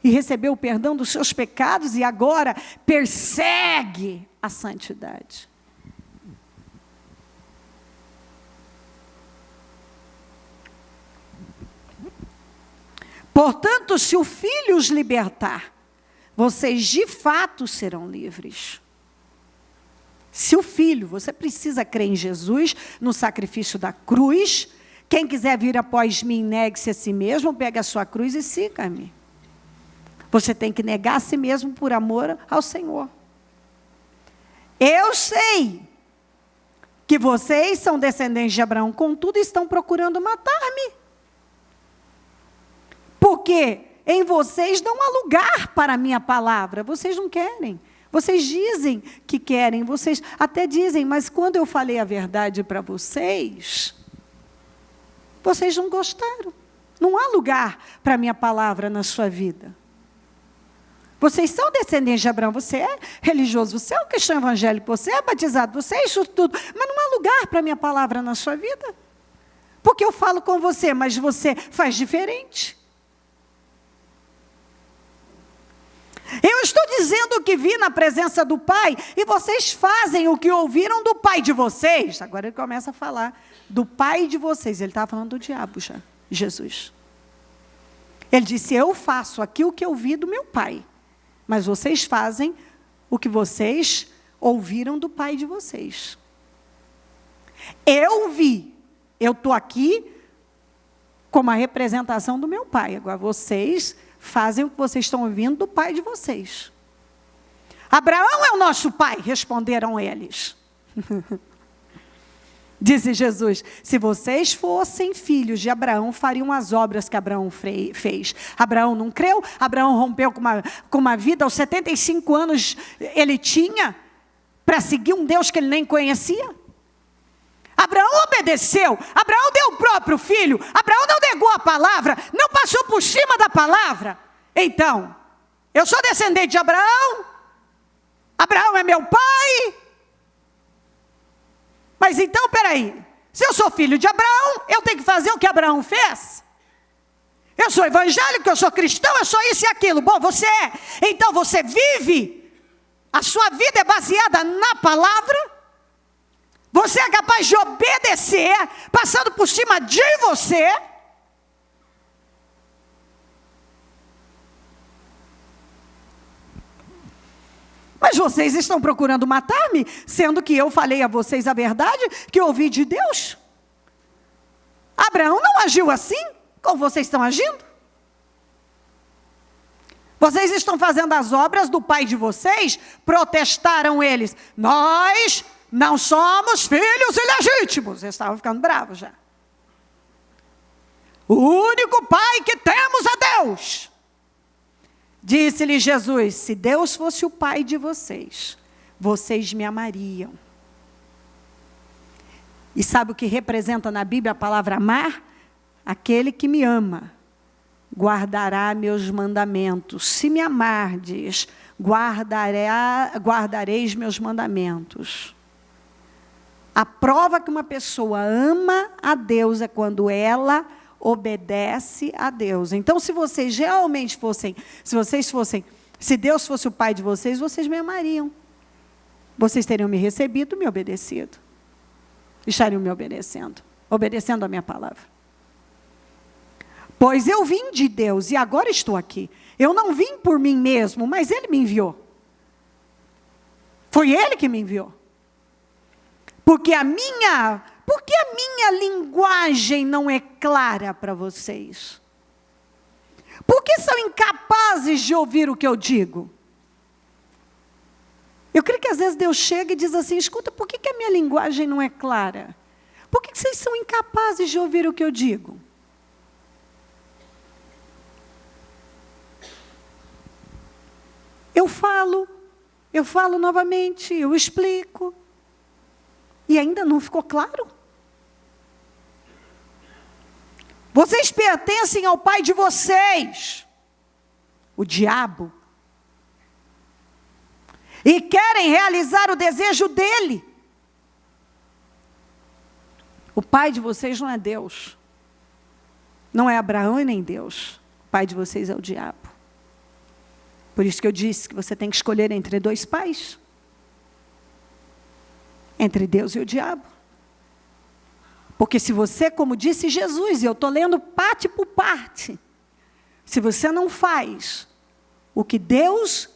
e recebeu o perdão dos seus pecados e agora persegue a santidade. Portanto, se o Filho os libertar, vocês de fato serão livres. Se o Filho, você precisa crer em Jesus, no sacrifício da cruz. Quem quiser vir após mim, negue-se a si mesmo, pegue a sua cruz e siga-me. Você tem que negar a si mesmo por amor ao Senhor. Eu sei que vocês são descendentes de Abraão, contudo estão procurando matar-me. Porque em vocês não há lugar para a minha palavra. Vocês não querem. Vocês dizem que querem, vocês até dizem, mas quando eu falei a verdade para vocês não gostaram. Não há lugar para a minha palavra na sua vida. Vocês são descendentes de Abraão, você é religioso, você é um cristão evangélico, você é batizado, você é isso tudo, mas não há lugar para a minha palavra na sua vida. Porque eu falo com você, mas você faz diferente. Eu estou dizendo o que vi na presença do Pai, e vocês fazem o que ouviram do pai de vocês. Agora ele começa a falar do pai de vocês. Ele estava falando do diabo já, Jesus. Ele disse, eu faço aqui o que eu vi do meu pai, mas vocês fazem o que vocês ouviram do pai de vocês. Eu vi, eu estou aqui como a representação do meu pai. Agora vocês fazem o que vocês estão ouvindo do pai de vocês. Abraão é o nosso pai, responderam eles. Disse Jesus, se vocês fossem filhos de Abraão, fariam as obras que Abraão fez. Abraão não creu, Abraão rompeu com uma vida, aos 75 anos ele tinha, para seguir um Deus que ele nem conhecia. Abraão obedeceu, Abraão deu o próprio filho, Abraão não negou a palavra, não passou por cima da palavra. Então, eu sou descendente de Abraão, Abraão é meu pai. Mas então, peraí, se eu sou filho de Abraão, eu tenho que fazer o que Abraão fez? Eu sou evangélico, eu sou cristão, eu sou isso e aquilo. Bom, você é. Então você vive, a sua vida é baseada na palavra, você é capaz de obedecer, passando por cima de você. Mas vocês estão procurando matar-me, sendo que eu falei a vocês a verdade que eu ouvi de Deus. Abraão não agiu assim, como vocês estão agindo. Vocês estão fazendo as obras do pai de vocês, protestaram eles. Nós não somos filhos ilegítimos. Eles estavam ficando bravos já. O único pai que temos é Deus. Disse-lhe Jesus, se Deus fosse o pai de vocês, vocês me amariam. E sabe o que representa na Bíblia a palavra amar? Aquele que me ama guardará meus mandamentos. Se me amardes, guardareis meus mandamentos. A prova que uma pessoa ama a Deus é quando ela obedece a Deus. Então, se vocês realmente fossem, se Deus fosse o pai de vocês, vocês me amariam. Vocês teriam me recebido, me obedecido. Estariam me obedecendo a minha palavra. Pois eu vim de Deus e agora estou aqui. Eu não vim por mim mesmo, mas Ele me enviou. Foi Ele que me enviou. Porque a minha linguagem não é clara para vocês? Por que são incapazes de ouvir o que eu digo? Eu creio que às vezes Deus chega e diz assim, escuta, por que a minha linguagem não é clara? Por que vocês são incapazes de ouvir o que eu digo? Eu falo novamente, eu explico. E ainda não ficou claro? Vocês pertencem ao pai de vocês, o diabo. E querem realizar o desejo dele. O pai de vocês não é Deus. Não é Abraão e nem Deus. O pai de vocês é o diabo. Por isso que eu disse que você tem que escolher entre dois pais. Entre Deus e o diabo. Porque se você, como disse Jesus, e eu estou lendo parte por parte, se você não faz o que Deus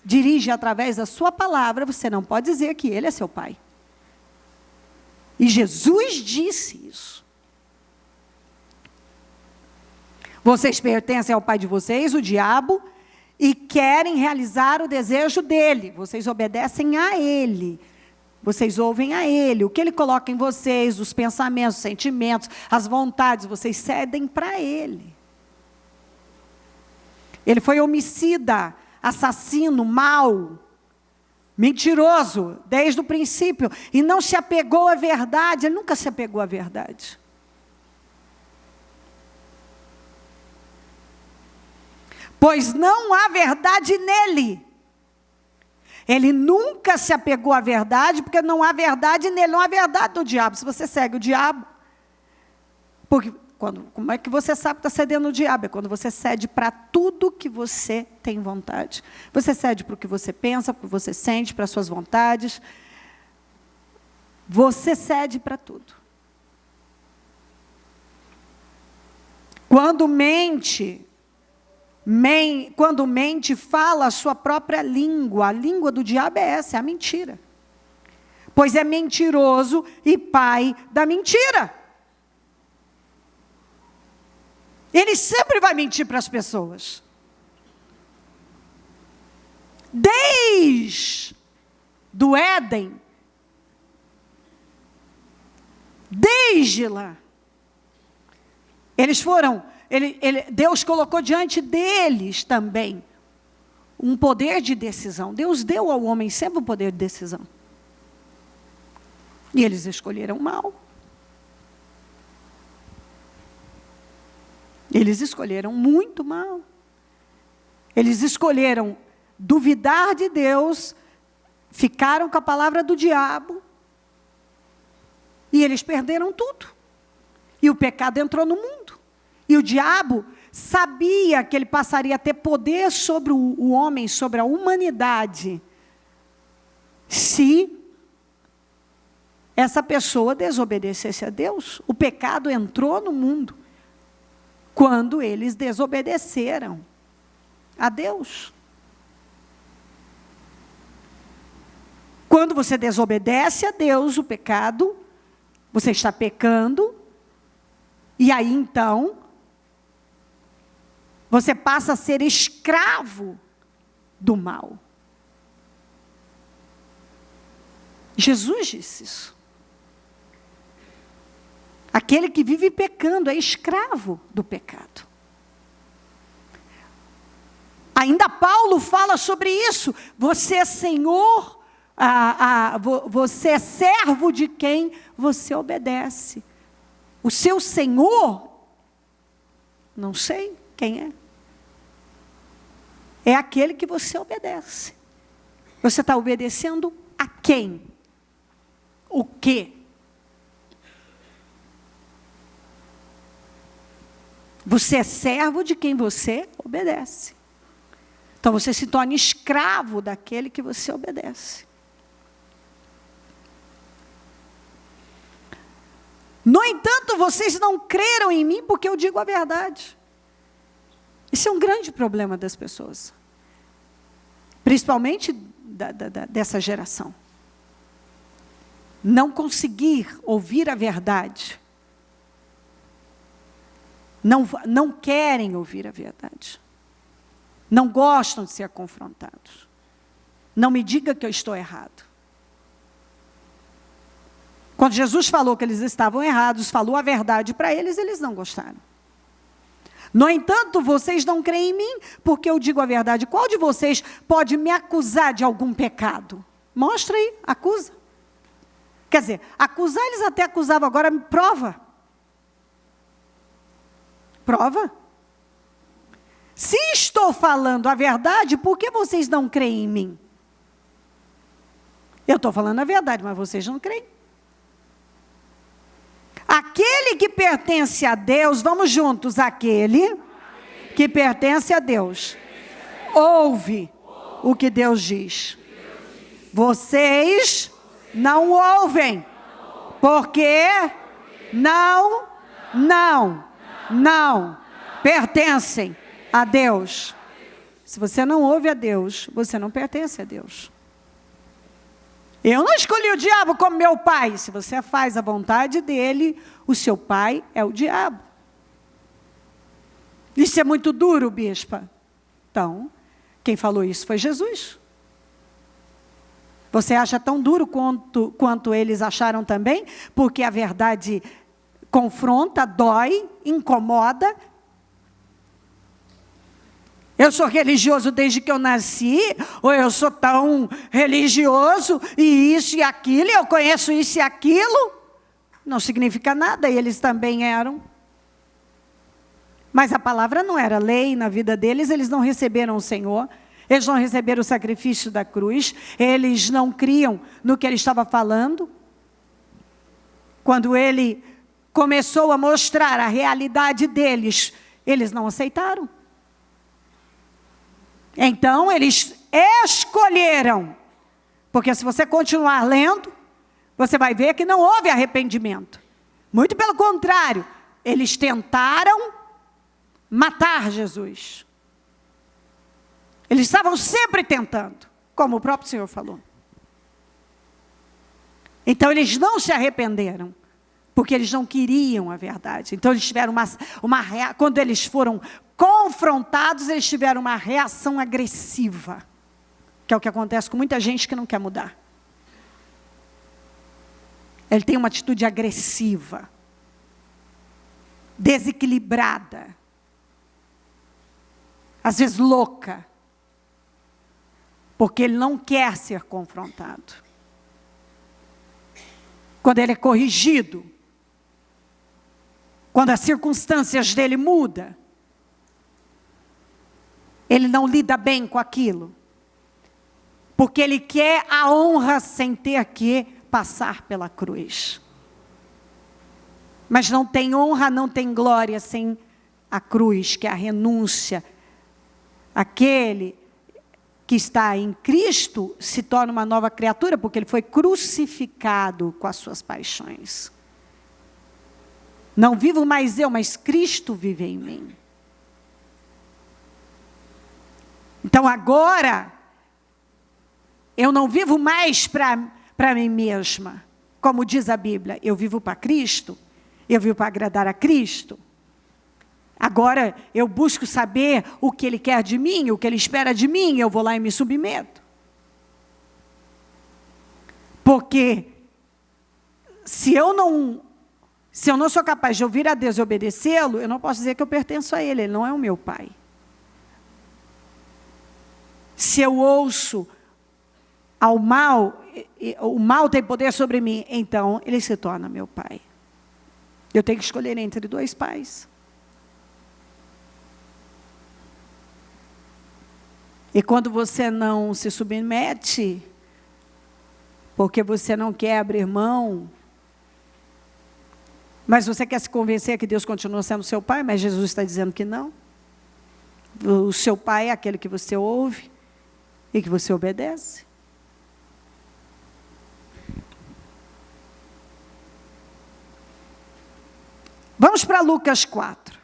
dirige através da sua palavra, você não pode dizer que Ele é seu pai. E Jesus disse isso. Vocês pertencem ao pai de vocês, o diabo, e querem realizar o desejo dele. Vocês obedecem a ele. Vocês ouvem a ele. O que ele coloca em vocês, os pensamentos, os sentimentos, as vontades, vocês cedem para ele. Ele foi homicida, assassino, mau, mentiroso, desde o princípio. E não se apegou à verdade. Ele nunca se apegou à verdade. Pois não há verdade nele. Ele nunca se apegou à verdade, porque não há verdade nele, não há verdade no diabo. Se você segue o diabo, porque como é que você sabe que está cedendo o diabo? É quando você cede para tudo que você tem vontade. Você cede para o que você pensa, para o que você sente, para as suas vontades. Você cede para tudo. Quando mente, fala a sua própria língua. A língua do diabo é essa, é a mentira. Pois é mentiroso e pai da mentira. Ele sempre vai mentir para as pessoas. Desde do Éden, desde lá, eles foram... Deus colocou diante deles também um poder de decisão. Deus deu ao homem sempre um poder de decisão. E eles escolheram mal. Eles escolheram muito mal. Eles escolheram duvidar de Deus, ficaram com a palavra do diabo, e eles perderam tudo. E o pecado entrou no mundo. E o diabo sabia que ele passaria a ter poder sobre o homem, sobre a humanidade, se essa pessoa desobedecesse a Deus. O pecado entrou no mundo quando eles desobedeceram a Deus. Quando você desobedece a Deus, o pecado, você está pecando, e aí então você passa a ser escravo do mal. Jesus disse isso. Aquele que vive pecando é escravo do pecado. Ainda Paulo fala sobre isso. Você é senhor, Você é servo de quem você obedece. O seu Senhor, não sei quem é. É aquele que você obedece. Você está obedecendo a quem? O quê? Você é servo de quem você obedece. Então você se torna escravo daquele que você obedece. No entanto, vocês não creram em mim porque eu digo a verdade. Isso é um grande problema das pessoas. Principalmente dessa geração. Não conseguir ouvir a verdade. Não querem ouvir a verdade. Não gostam de ser confrontados. Não me diga que eu estou errado. Quando Jesus falou que eles estavam errados, falou a verdade para eles, eles não gostaram. No entanto, vocês não creem em mim, porque eu digo a verdade. Qual de vocês pode me acusar de algum pecado? Mostra aí, acusa. Quer dizer, acusar eles até acusavam, agora prova. Prova. Se estou falando a verdade, por que vocês não creem em mim? Eu estou falando a verdade, mas vocês não creem. Aquele que pertence a Deus, vamos juntos, aquele que pertence a Deus, ouve o que Deus diz. Vocês não ouvem, porque não pertencem a Deus. Se você não ouve a Deus, você não pertence a Deus. Eu não escolhi o diabo como meu pai. Se você faz a vontade dele, o seu pai é o diabo. Isso é muito duro, bispa. Então, quem falou isso foi Jesus. Você acha tão duro quanto eles acharam também? Porque a verdade confronta, dói, incomoda. Eu sou religioso desde que eu nasci, ou eu sou tão religioso, e isso e aquilo, e eu conheço isso e aquilo. Não significa nada, e eles também eram. Mas a palavra não era lei na vida deles, eles não receberam o Senhor, eles não receberam o sacrifício da cruz, eles não criam no que ele estava falando. Quando ele começou a mostrar a realidade deles, eles não aceitaram. Então, eles escolheram, porque se você continuar lendo, você vai ver que não houve arrependimento. Muito pelo contrário, eles tentaram matar Jesus. Eles estavam sempre tentando, como o próprio Senhor falou. Então, eles não se arrependeram, porque eles não queriam a verdade. Então, eles tiveram quando eles foram confrontados, eles tiveram uma reação agressiva, que é o que acontece com muita gente que não quer mudar. Ele tem uma atitude agressiva, desequilibrada, às vezes louca, porque ele não quer ser confrontado. Quando ele é corrigido, quando as circunstâncias dele mudam, ele não lida bem com aquilo, porque ele quer a honra sem ter que passar pela cruz. Mas não tem honra, não tem glória sem a cruz, que é a renúncia. Aquele que está em Cristo se torna uma nova criatura, porque ele foi crucificado com as suas paixões. Não vivo mais eu, mas Cristo vive em mim. Então agora, eu não vivo mais para mim mesma, como diz a Bíblia, eu vivo para Cristo, eu vivo para agradar a Cristo. Agora eu busco saber o que Ele quer de mim, o que Ele espera de mim, eu vou lá e me submeto. Porque se eu não sou capaz de ouvir a Deus e obedecê-lo, eu não posso dizer que eu pertenço a Ele, Ele não é o meu Pai. Se eu ouço ao mal, o mal tem poder sobre mim, então ele se torna meu pai. Eu tenho que escolher entre dois pais. E quando você não se submete, porque você não quer abrir mão, mas você quer se convencer que Deus continua sendo seu pai, mas Jesus está dizendo que não. O seu pai é aquele que você ouve e que você obedece. Vamos para Lucas 4.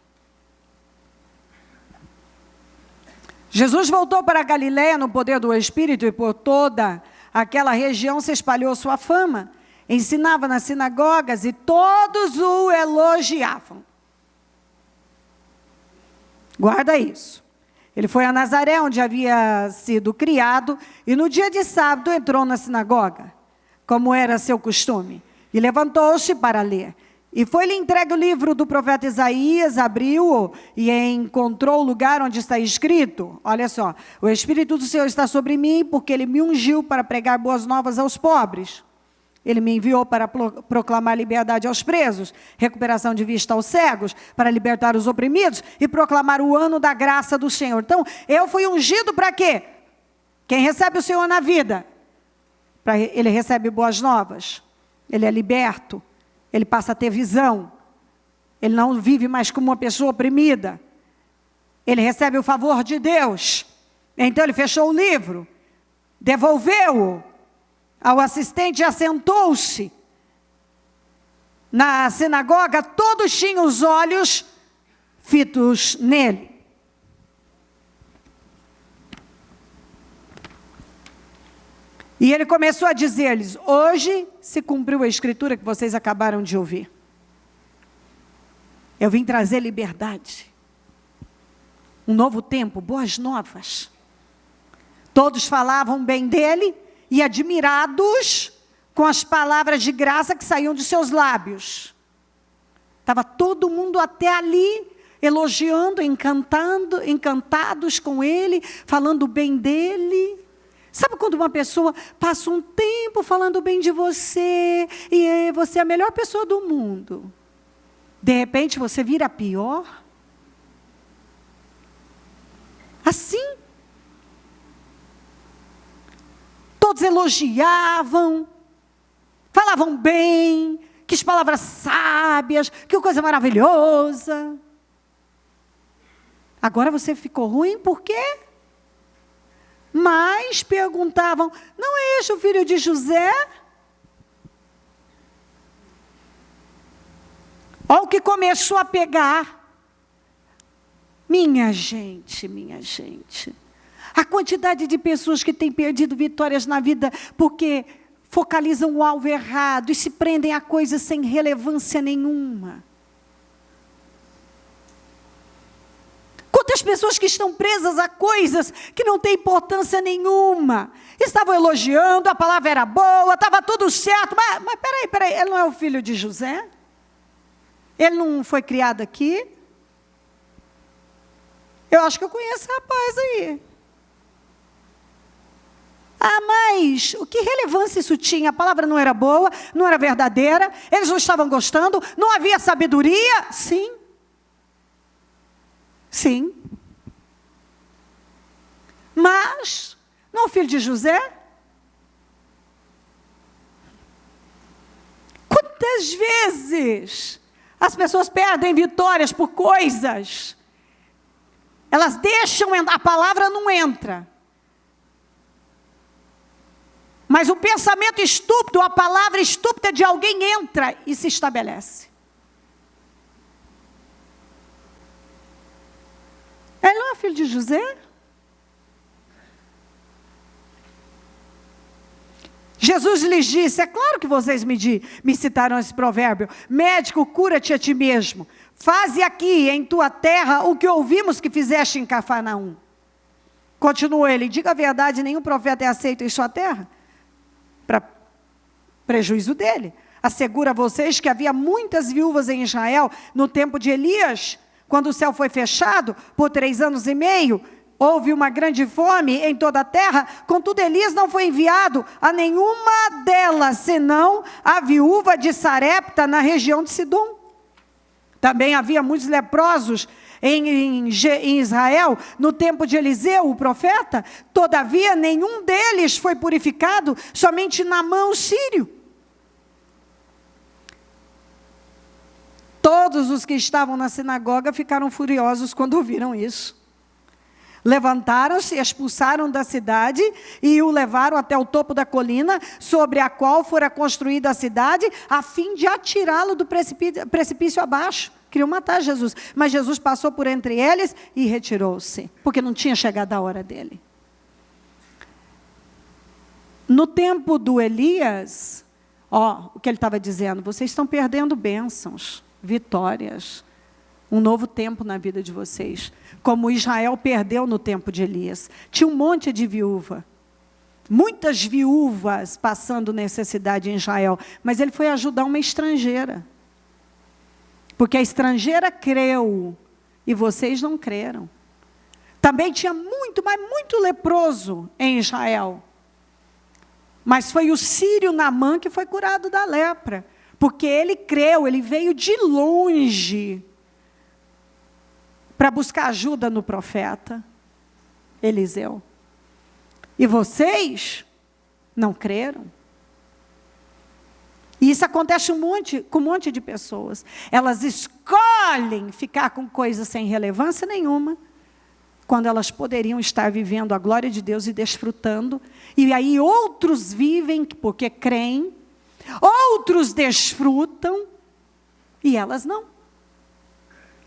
Jesus voltou para a Galiléia no poder do Espírito e por toda aquela região se espalhou sua fama. Ensinava nas sinagogas e todos o elogiavam. Guarda isso. Ele foi a Nazaré, onde havia sido criado, e no dia de sábado entrou na sinagoga, como era seu costume, e levantou-se para ler. E foi-lhe entregue o livro do profeta Isaías, abriu-o e encontrou o lugar onde está escrito, olha só, o Espírito do Senhor está sobre mim, porque Ele me ungiu para pregar boas novas aos pobres. Ele me enviou para proclamar liberdade aos presos, recuperação de vista aos cegos, para libertar os oprimidos e proclamar o ano da graça do Senhor. Então, eu fui ungido para quê? Quem recebe o Senhor na vida, ele recebe boas novas, ele é liberto. Ele passa a ter visão. Ele não vive mais como uma pessoa oprimida. Ele recebe o favor de Deus. Então ele fechou o livro, devolveu-o ao assistente e assentou-se. Na sinagoga, todos tinham os olhos fitos nele. E ele começou a dizer-lhes, hoje se cumpriu a escritura que vocês acabaram de ouvir. Eu vim trazer liberdade, um novo tempo, boas novas. Todos falavam bem dele e admirados com as palavras de graça que saíam de seus lábios. Estava todo mundo até ali, elogiando, encantados com ele, falando bem dele. Sabe quando uma pessoa passa um tempo falando bem de você, e você é a melhor pessoa do mundo, de repente você vira pior? Assim. Todos elogiavam, falavam bem, que palavras sábias, que coisa maravilhosa. Agora você ficou ruim, por quê? Mas perguntavam, não é este o filho de José? Olha o que começou a pegar. Minha gente, a quantidade de pessoas que têm perdido vitórias na vida porque focalizam o alvo errado e se prendem a coisas sem relevância nenhuma. Quantas pessoas que estão presas a coisas que não têm importância nenhuma. Estavam elogiando, a palavra era boa, estava tudo certo. Mas peraí, ele não é o filho de José? Ele não foi criado aqui? Eu acho que eu conheço esse rapaz aí. Mas que relevância isso tinha? A palavra não era boa, não era verdadeira, eles não estavam gostando, não havia sabedoria? Sim. Mas, não é o filho de José? Quantas vezes as pessoas perdem vitórias por coisas? Elas deixam, a palavra não entra. Mas o pensamento estúpido, a palavra estúpida de alguém entra e se estabelece. Ele não é filho de José? Jesus lhes disse, é claro que vocês me citaram esse provérbio, médico, cura-te a ti mesmo. Faze aqui em tua terra o que ouvimos que fizeste em Cafarnaum. Continuou ele, diga a verdade, nenhum profeta é aceito em sua terra. Para prejuízo dele. Asseguro a vocês que havia muitas viúvas em Israel no tempo de Elias, quando o céu foi fechado por 3 anos e meio, houve uma grande fome em toda a terra, contudo Elias não foi enviado a nenhuma delas, senão a viúva de Sarepta, na região de Sidom. Também havia muitos leprosos em Israel, no tempo de Eliseu, o profeta. Todavia, nenhum deles foi purificado, somente Naamã, o sírio. Todos os que estavam na sinagoga ficaram furiosos quando viram isso. Levantaram-se, expulsaram da cidade e o levaram até o topo da colina, sobre a qual fora construída a cidade, a fim de atirá-lo do precipício abaixo. Queriam matar Jesus, mas Jesus passou por entre eles e retirou-se, porque não tinha chegado a hora dele. No tempo do Elias, o que ele estava dizendo, vocês estão perdendo bênçãos, vitórias, um novo tempo na vida de vocês, como Israel perdeu no tempo de Elias. Tinha um monte de viúva, muitas viúvas passando necessidade em Israel, mas ele foi ajudar uma estrangeira, porque a estrangeira creu e vocês não creram. Também tinha muito, mas muito leproso em Israel, mas foi o sírio Naamã que foi curado da lepra, porque ele creu, ele veio de longe para buscar ajuda no profeta Eliseu. E vocês não creram. E isso acontece com um monte de pessoas. Elas escolhem ficar com coisas sem relevância nenhuma, quando elas poderiam estar vivendo a glória de Deus e desfrutando. E aí outros vivem porque creem, outros desfrutam, e elas não.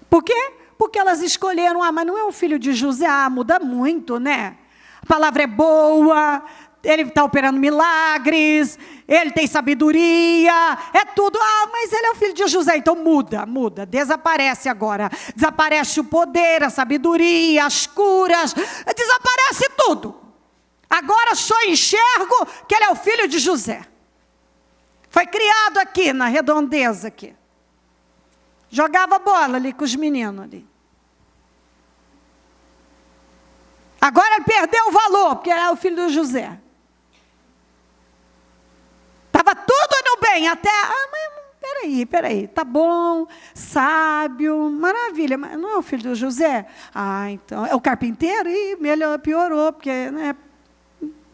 Por quê? Porque elas escolheram, mas não é o filho de José, muda muito, né? A palavra é boa, ele está operando milagres, ele tem sabedoria, é tudo. Mas ele é o filho de José, então muda, desaparece agora. Desaparece o poder, a sabedoria, as curas, desaparece tudo. Agora só enxergo que ele é o filho de José. Foi criado aqui, na redondeza aqui. Jogava bola ali com os meninos ali. Agora ele perdeu o valor, porque era o filho do José. Estava tudo indo bem, até... mas peraí, tá bom, sábio, maravilha, mas não é o filho do José? Então, é o carpinteiro? Melhor, piorou, porque, né,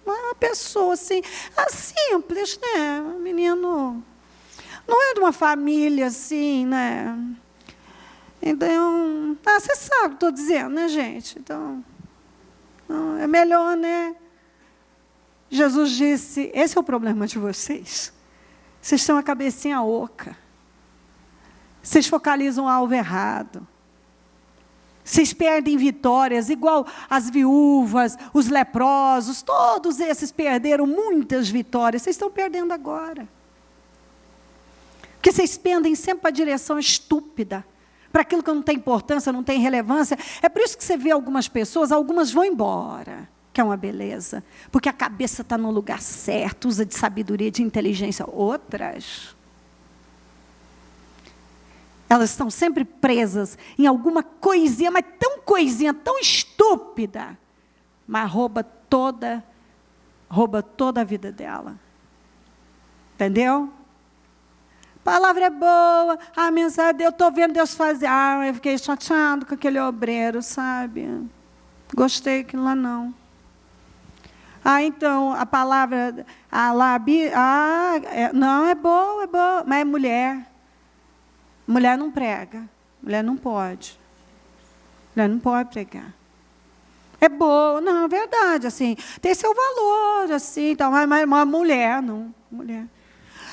uma pessoa assim, simples, né, um menino, não é de uma família assim, né, então, você sabe o que estou dizendo, né, gente, então... Não, é melhor, né? Jesus disse, esse é o problema de vocês. Vocês estão a cabecinha oca. Vocês focalizam o alvo errado. Vocês perdem vitórias, igual as viúvas, os leprosos, todos esses perderam muitas vitórias. Vocês estão perdendo agora. Porque vocês pendem sempre para a direção estúpida, para aquilo que não tem importância, não tem relevância. É por isso que você vê algumas pessoas, algumas vão embora, que é uma beleza, porque a cabeça está no lugar certo, usa de sabedoria, de inteligência. Outras, elas estão sempre presas em alguma coisinha, mas tão coisinha, tão estúpida, mas rouba toda a vida dela. Entendeu? A palavra é boa, a mensagem, eu estou vendo Deus fazer. Eu fiquei chateado com aquele obreiro, sabe? Gostei daquilo lá, não. Então, a palavra, não, é boa, mas é mulher. Mulher não prega, mulher não pode. Mulher não pode pregar. É boa, não, é verdade, assim, tem seu valor, assim, então, mas mulher, não, mulher.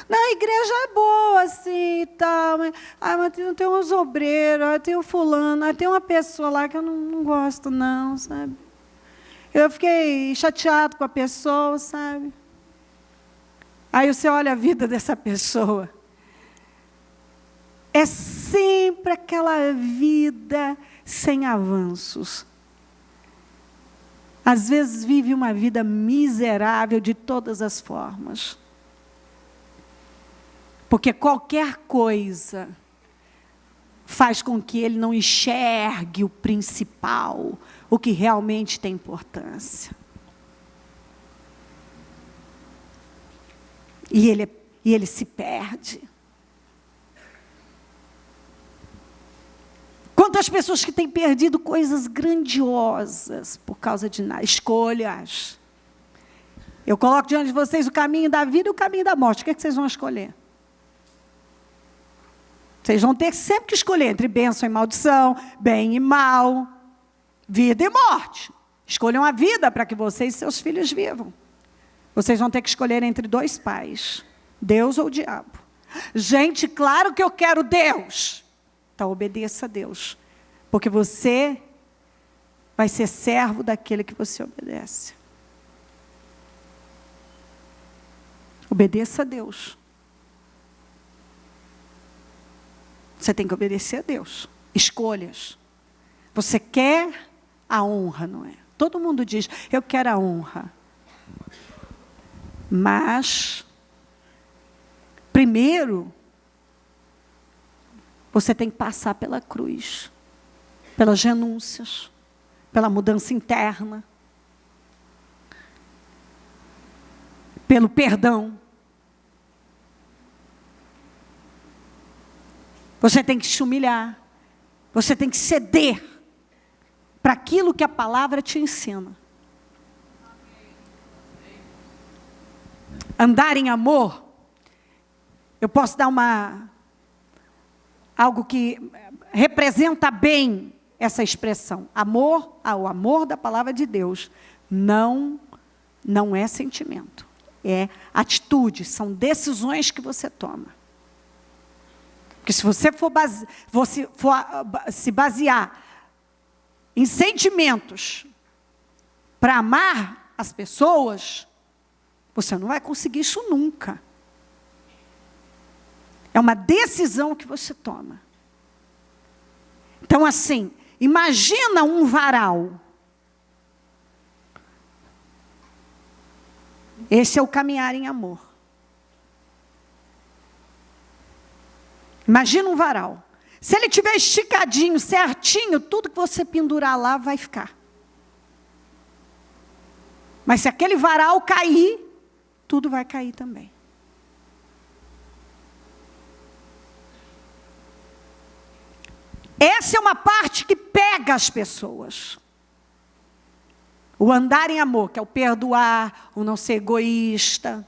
Na igreja é boa, assim, e tal, mas tem uns obreiros, tem o fulano, tem uma pessoa lá que eu não gosto, não, sabe? Eu fiquei chateado com a pessoa, sabe? Aí você olha a vida dessa pessoa. É sempre aquela vida sem avanços. Às vezes vive uma vida miserável de todas as formas. Porque qualquer coisa faz com que ele não enxergue o principal, o que realmente tem importância. E ele se perde. Quantas pessoas que têm perdido coisas grandiosas por causa de escolhas. Eu coloco diante de vocês o caminho da vida e o caminho da morte. O que é que vocês vão escolher? Vocês vão ter sempre que escolher entre bênção e maldição, bem e mal, vida e morte. Escolham a vida para que vocês e seus filhos vivam. Vocês vão ter que escolher entre dois pais, Deus ou o diabo. Gente, claro que eu quero Deus. Então obedeça a Deus, porque você vai ser servo daquele que você obedece. Obedeça a Deus. Você tem que obedecer a Deus. Escolhas. Você quer a honra, não é? Todo mundo diz, eu quero a honra. Mas, primeiro, você tem que passar pela cruz, pelas renúncias, pela mudança interna, pelo perdão. Você tem que se humilhar, você tem que ceder para aquilo que a palavra te ensina. Andar em amor, eu posso dar algo que representa bem essa expressão. Amor, o amor da palavra de Deus não é sentimento, é atitude, são decisões que você toma. Porque se você for se basear em sentimentos para amar as pessoas, você não vai conseguir isso nunca. É uma decisão que você toma. Então, assim, imagina um varal. Esse é o caminhar em amor. Imagina um varal. Se ele estiver esticadinho, certinho, tudo que você pendurar lá vai ficar. Mas se aquele varal cair, tudo vai cair também. Essa é uma parte que pega as pessoas. O andar em amor, que é o perdoar, o não ser egoísta.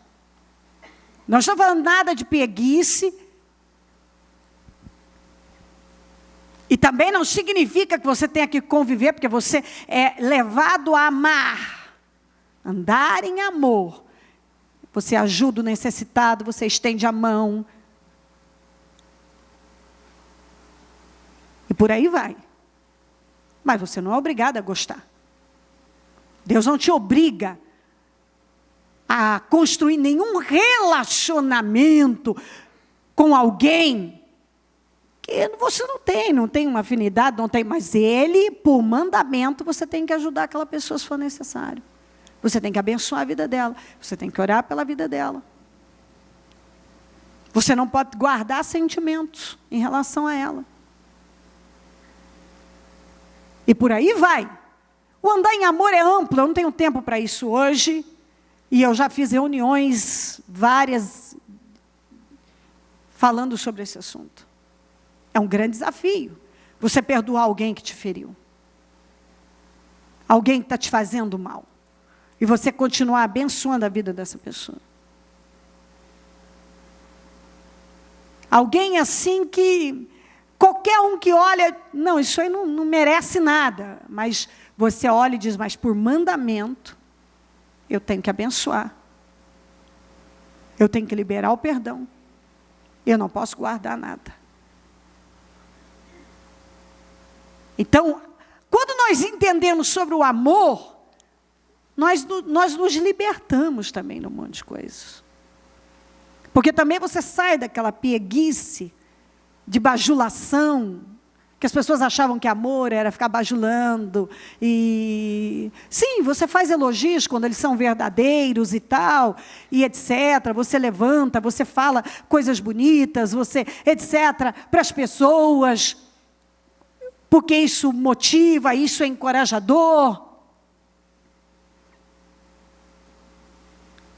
Não estamos falando nada de preguiça. E também não significa que você tenha que conviver, porque você é levado a amar. Andar em amor. Você ajuda o necessitado, você estende a mão. E por aí vai. Mas você não é obrigado a gostar. Deus não te obriga a construir nenhum relacionamento com alguém que você não tem uma afinidade, não tem, mas ele, por mandamento, você tem que ajudar aquela pessoa se for necessário. Você tem que abençoar a vida dela, você tem que orar pela vida dela. Você não pode guardar sentimentos em relação a ela. E por aí vai. O andar em amor é amplo, eu não tenho tempo para isso hoje, e eu já fiz reuniões várias falando sobre esse assunto. É um grande desafio, você perdoar alguém que te feriu. Alguém que está te fazendo mal. E você continuar abençoando a vida dessa pessoa. Alguém assim que, qualquer um que olha, não, isso aí não merece nada. Mas você olha e diz, mas por mandamento, eu tenho que abençoar. Eu tenho que liberar o perdão. Eu não posso guardar nada. Então, quando nós entendemos sobre o amor, nós nos libertamos também de um monte de coisas. Porque também você sai daquela pieguice de bajulação, que as pessoas achavam que amor era ficar bajulando. E sim, você faz elogios quando eles são verdadeiros e tal, e etc. Você levanta, você fala coisas bonitas, você etc. para as pessoas. porque isso motiva, isso é encorajador.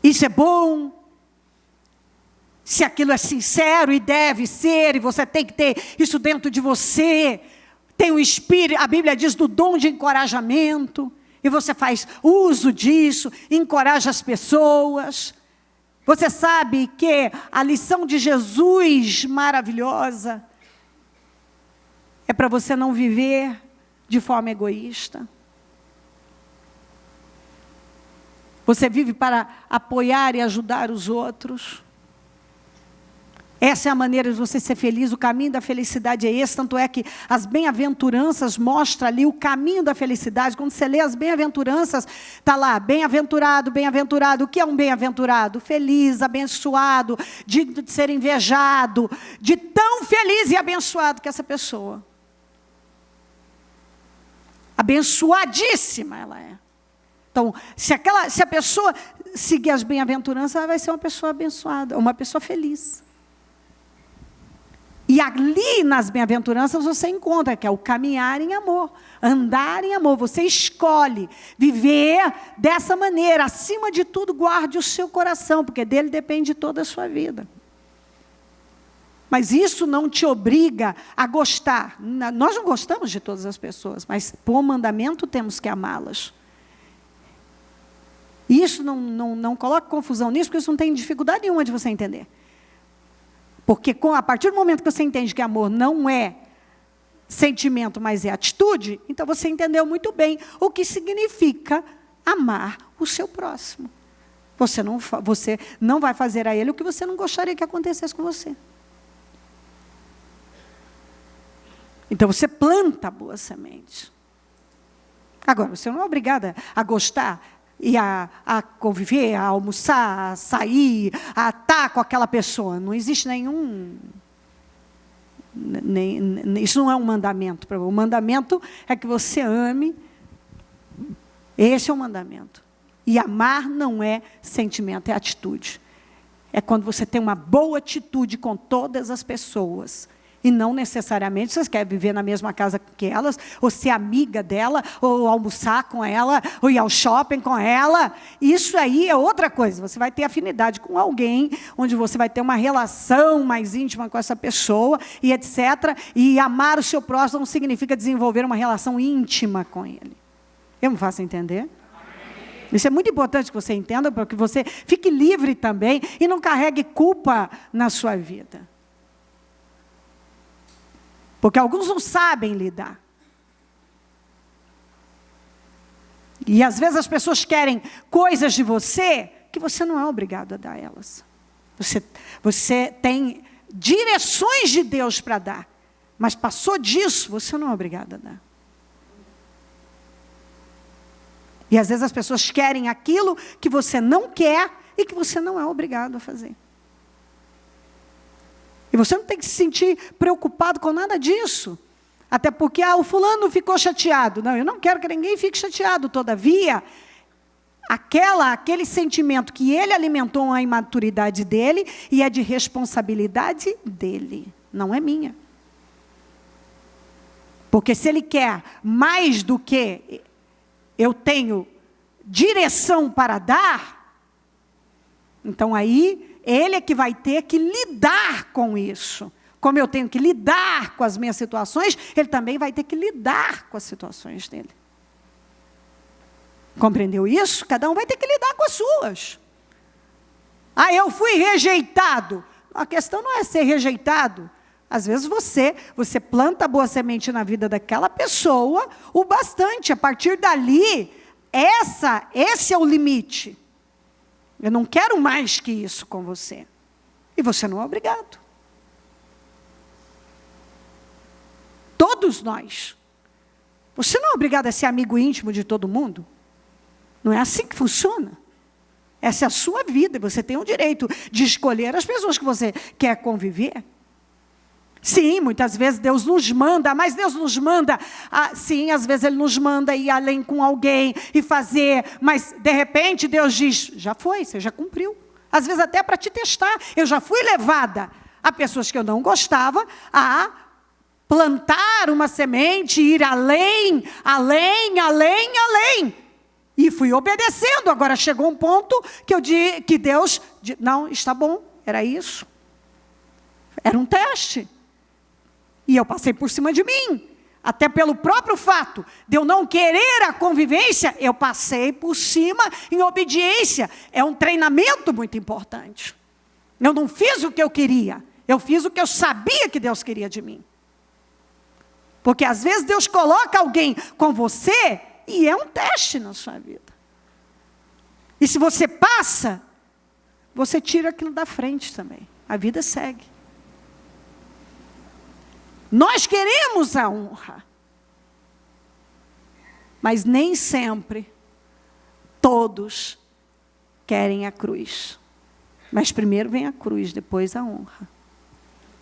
Isso é bom. Se aquilo é sincero e deve ser, e você tem que ter isso dentro de você. Tem o espírito, a Bíblia diz do dom de encorajamento. E você faz uso disso, encoraja as pessoas. Você sabe que a lição de Jesus maravilhosa é para você não viver de forma egoísta. Você vive para apoiar e ajudar os outros. Essa é a maneira de você ser feliz, o caminho da felicidade é esse, tanto é que as bem-aventuranças mostram ali o caminho da felicidade. Quando você lê as bem-aventuranças, está lá, bem-aventurado, bem-aventurado. O que é um bem-aventurado? Feliz, abençoado, digno de ser invejado, de tão feliz e abençoado que essa pessoa. Abençoadíssima ela é. Então, se a pessoa seguir as bem-aventuranças, ela vai ser uma pessoa abençoada, uma pessoa feliz. E ali nas bem-aventuranças você encontra que é o caminhar em amor, andar em amor. Você escolhe viver dessa maneira. Acima de tudo, guarde o seu coração, porque dele depende toda a sua vida. Mas isso não te obriga a gostar. Nós não gostamos de todas as pessoas, mas por mandamento temos que amá-las. E isso não coloca confusão nisso, porque isso não tem dificuldade nenhuma de você entender. Porque a partir do momento que você entende que amor não é sentimento, mas é atitude, então você entendeu muito bem o que significa amar o seu próximo. Você não vai fazer a ele o que você não gostaria que acontecesse com você. Então você planta boas sementes. Agora, você não é obrigada a gostar e a conviver, a almoçar, a sair, a estar com aquela pessoa. Não existe isso não é um mandamento. O mandamento é que você ame. Esse é o mandamento. E amar não é sentimento, é atitude. É quando você tem uma boa atitude com todas as pessoas. E não necessariamente você quer viver na mesma casa que elas, ou ser amiga dela, ou almoçar com ela, ou ir ao shopping com ela. Isso aí é outra coisa. Você vai ter afinidade com alguém, onde você vai ter uma relação mais íntima com essa pessoa, e etc. E amar o seu próximo não significa desenvolver uma relação íntima com ele. Eu me faço entender? Isso é muito importante que você entenda, para que você fique livre também e não carregue culpa na sua vida. Porque alguns não sabem lidar. E às vezes as pessoas querem coisas de você que você não é obrigado a dar elas. Você tem direções de Deus para dar. Mas passou disso, você não é obrigado a dar. E às vezes as pessoas querem aquilo que você não quer e que você não é obrigado a fazer. E você não tem que se sentir preocupado com nada disso. Até porque, o fulano ficou chateado. Não, eu não quero que ninguém fique chateado. Todavia, aquele sentimento que ele alimentou a imaturidade dele e é de responsabilidade dele, não é minha. Porque se ele quer mais do que eu tenho direção para dar, então aí ele é que vai ter que lidar com isso. Como eu tenho que lidar com as minhas situações, ele também vai ter que lidar com as situações dele. Compreendeu isso? Cada um vai ter que lidar com as suas. Eu fui rejeitado. A questão não é ser rejeitado. Às vezes você planta boa semente na vida daquela pessoa o bastante. A partir dali, esse é o limite. Eu não quero mais que isso com você. E você não é obrigado. Todos nós. Você não é obrigado a ser amigo íntimo de todo mundo. Não é assim que funciona. Essa é a sua vida. Você tem o direito de escolher as pessoas que você quer conviver. Sim, muitas vezes Deus nos manda, mas Deus nos manda, sim, às vezes Ele nos manda ir além com alguém e fazer, mas de repente Deus diz, já foi, você já cumpriu. Às vezes até para te testar, eu já fui levada a pessoas que eu não gostava a plantar uma semente, ir além, além, além, além. E fui obedecendo. Agora chegou um ponto que Deus, não, está bom, era isso. Era um teste. E eu passei por cima de mim. Até pelo próprio fato de eu não querer a convivência, eu passei por cima em obediência. É um treinamento muito importante. Eu não fiz o que eu queria. Eu fiz o que eu sabia que Deus queria de mim. Porque às vezes Deus coloca alguém com você e é um teste na sua vida. E se você passa, você tira aquilo da frente também. A vida segue. Nós queremos a honra. Mas nem sempre todos querem a cruz. Mas primeiro vem a cruz, depois a honra.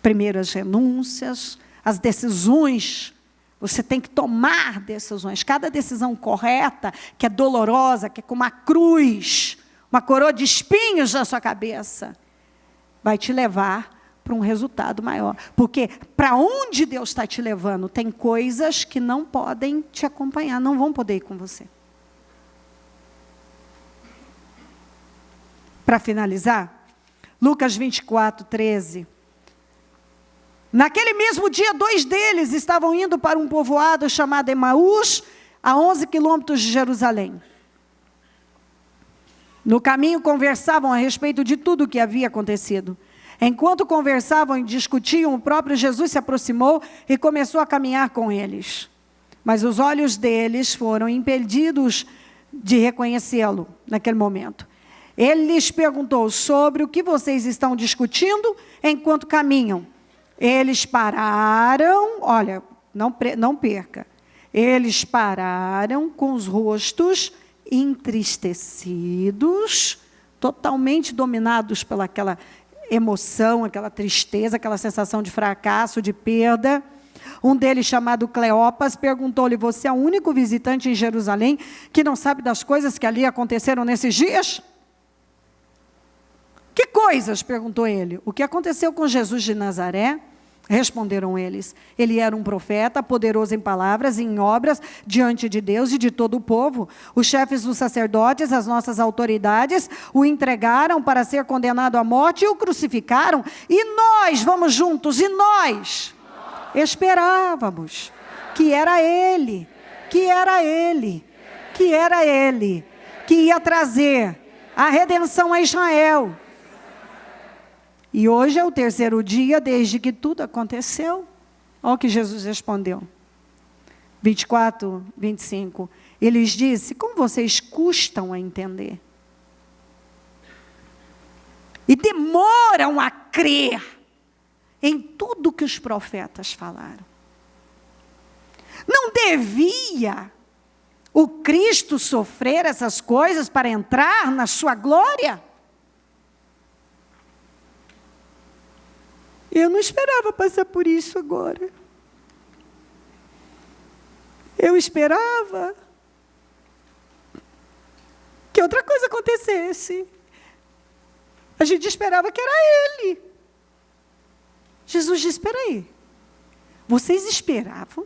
Primeiro as renúncias, as decisões. Você tem que tomar decisões. Cada decisão correta, que é dolorosa, que é com uma cruz, uma coroa de espinhos na sua cabeça, vai te levar para um resultado maior. Porque para onde Deus está te levando, tem coisas que não podem te acompanhar, não vão poder ir com você. Para finalizar, Lucas 24, 13. Naquele mesmo dia, 2 deles estavam indo para um povoado chamado Emaús, a 11 quilômetros de Jerusalém. No caminho conversavam a respeito de tudo o que havia acontecido. Enquanto conversavam e discutiam, o próprio Jesus se aproximou e começou a caminhar com eles. Mas os olhos deles foram impedidos de reconhecê-lo naquele momento. Ele lhes perguntou: sobre o que vocês estão discutindo enquanto caminham? Eles pararam, olha, não perca. Eles pararam com os rostos entristecidos, totalmente dominados pelaquela emoção, aquela tristeza, aquela sensação de fracasso, de perda. Um deles, chamado Cleopas, perguntou-lhe: você é o único visitante em Jerusalém que não sabe das coisas que ali aconteceram nesses dias? Que coisas? Perguntou ele. O que aconteceu com Jesus de Nazaré? Responderam eles. Ele era um profeta, poderoso em palavras e em obras, diante de Deus e de todo o povo. Os chefes dos sacerdotes, as nossas autoridades, o entregaram para ser condenado à morte e o crucificaram. E nós, vamos juntos, e nós esperávamos que era Ele, que era Ele, que era Ele, que ia trazer a redenção a Israel. E hoje é o 3º dia desde que tudo aconteceu. Olha o que Jesus respondeu. 24, 25. Ele lhes disse: como vocês custam a entender? E demoram a crer em tudo que os profetas falaram. Não devia o Cristo sofrer essas coisas para entrar na sua glória? Eu não esperava passar por isso agora. Eu esperava que outra coisa acontecesse. A gente esperava que era Ele. Jesus disse: espera aí. Vocês esperavam?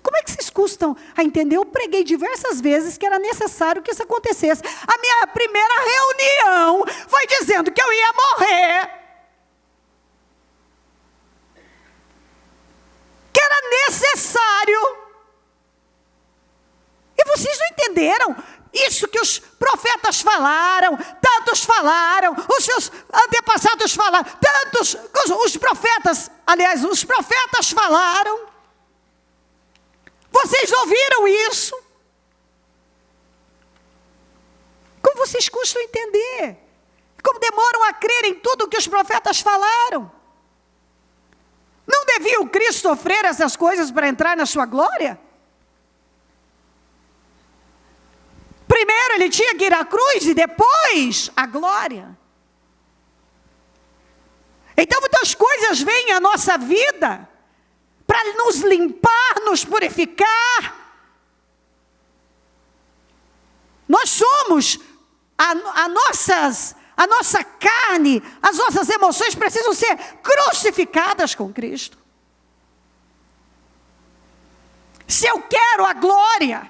Como é que vocês custam a entender? Eu preguei diversas vezes que era necessário que isso acontecesse. A minha primeira reunião foi dizendo que eu ia morrer. Que era necessário. E vocês não entenderam isso que os profetas falaram, tantos falaram, os seus antepassados falaram, tantos, os profetas, aliás, os profetas falaram. Vocês ouviram isso? Como vocês custam entender? Como demoram a crer em tudo que os profetas falaram? Não devia o Cristo sofrer essas coisas para entrar na sua glória? Primeiro ele tinha que ir à cruz e depois a glória. Então muitas coisas vêm à nossa vida para nos limpar, nos purificar. Nós somos, a nossa carne, as nossas emoções precisam ser crucificadas com Cristo. Se eu quero a glória.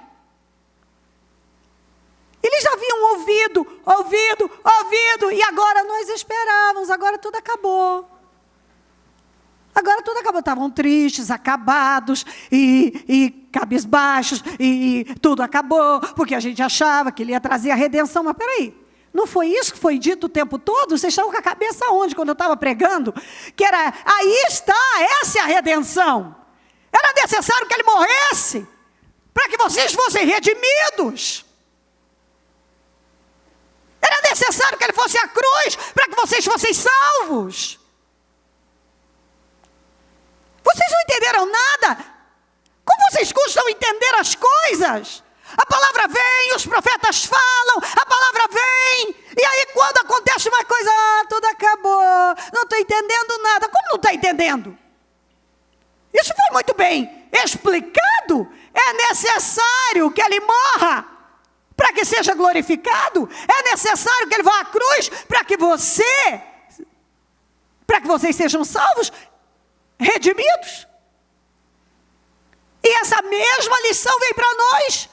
Eles já haviam ouvido, e agora nós esperávamos, agora tudo acabou. Agora tudo acabou, estavam tristes, acabados, e cabisbaixos, e tudo acabou, porque a gente achava que ele ia trazer a redenção. Mas peraí, não foi isso que foi dito o tempo todo? Vocês estavam com a cabeça onde quando eu estava pregando? Que era, aí está, essa é a redenção. Era necessário que ele morresse, para que vocês fossem redimidos. Era necessário que ele fosse à cruz, para que vocês fossem salvos. Vocês não entenderam nada? Como vocês custam entender as coisas? A palavra vem, os profetas falam, a palavra vem, e aí quando acontece uma coisa, tudo acabou, não estou entendendo nada. Como não está entendendo? Isso foi muito bem explicado. É necessário que ele morra para que seja glorificado. É necessário que ele vá à cruz para que vocês sejam salvos, redimidos. E essa mesma lição vem para nós.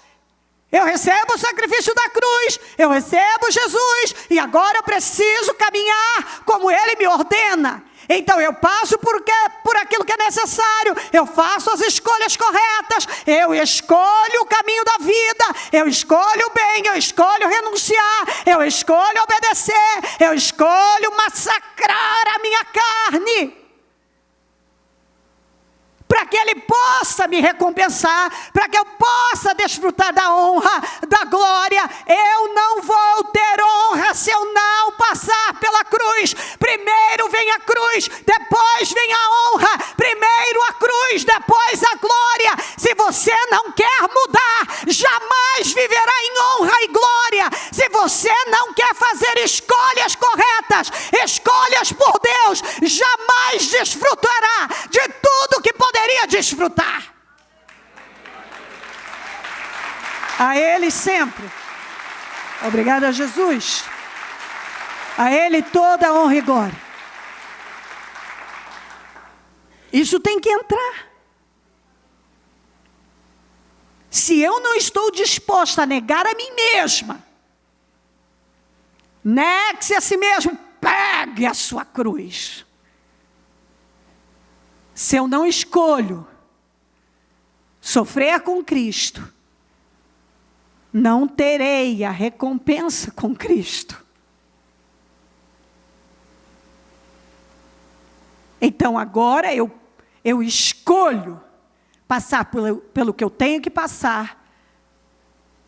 Eu recebo o sacrifício da cruz, eu recebo Jesus, e agora eu preciso caminhar como Ele me ordena. Então eu passo por aquilo que é necessário, eu faço as escolhas corretas, eu escolho o caminho da vida, eu escolho o bem, eu escolho renunciar, eu escolho obedecer, eu escolho massacrar a minha carne, para que Ele possa me recompensar, para que eu possa desfrutar da honra, da glória. Eu não vou ter honra se eu não passar pela cruz. Primeiro vem a cruz, depois vem a honra. Primeiro a cruz, depois a glória. Se você não quer mudar, jamais viverá em honra e glória. Se você não quer fazer escolhas corretas, escolhas por Deus, jamais desfrutará de tudo que poderia desfrutar. A Ele sempre. Obrigada, Jesus. A Ele toda a honra e glória. Isso tem que entrar. Se eu não estou disposta a negar a mim mesma, negue-se a si mesmo, pegue a sua cruz. Se eu não escolho sofrer com Cristo, não terei a recompensa com Cristo. Então agora eu escolho passar pelo que eu tenho que passar,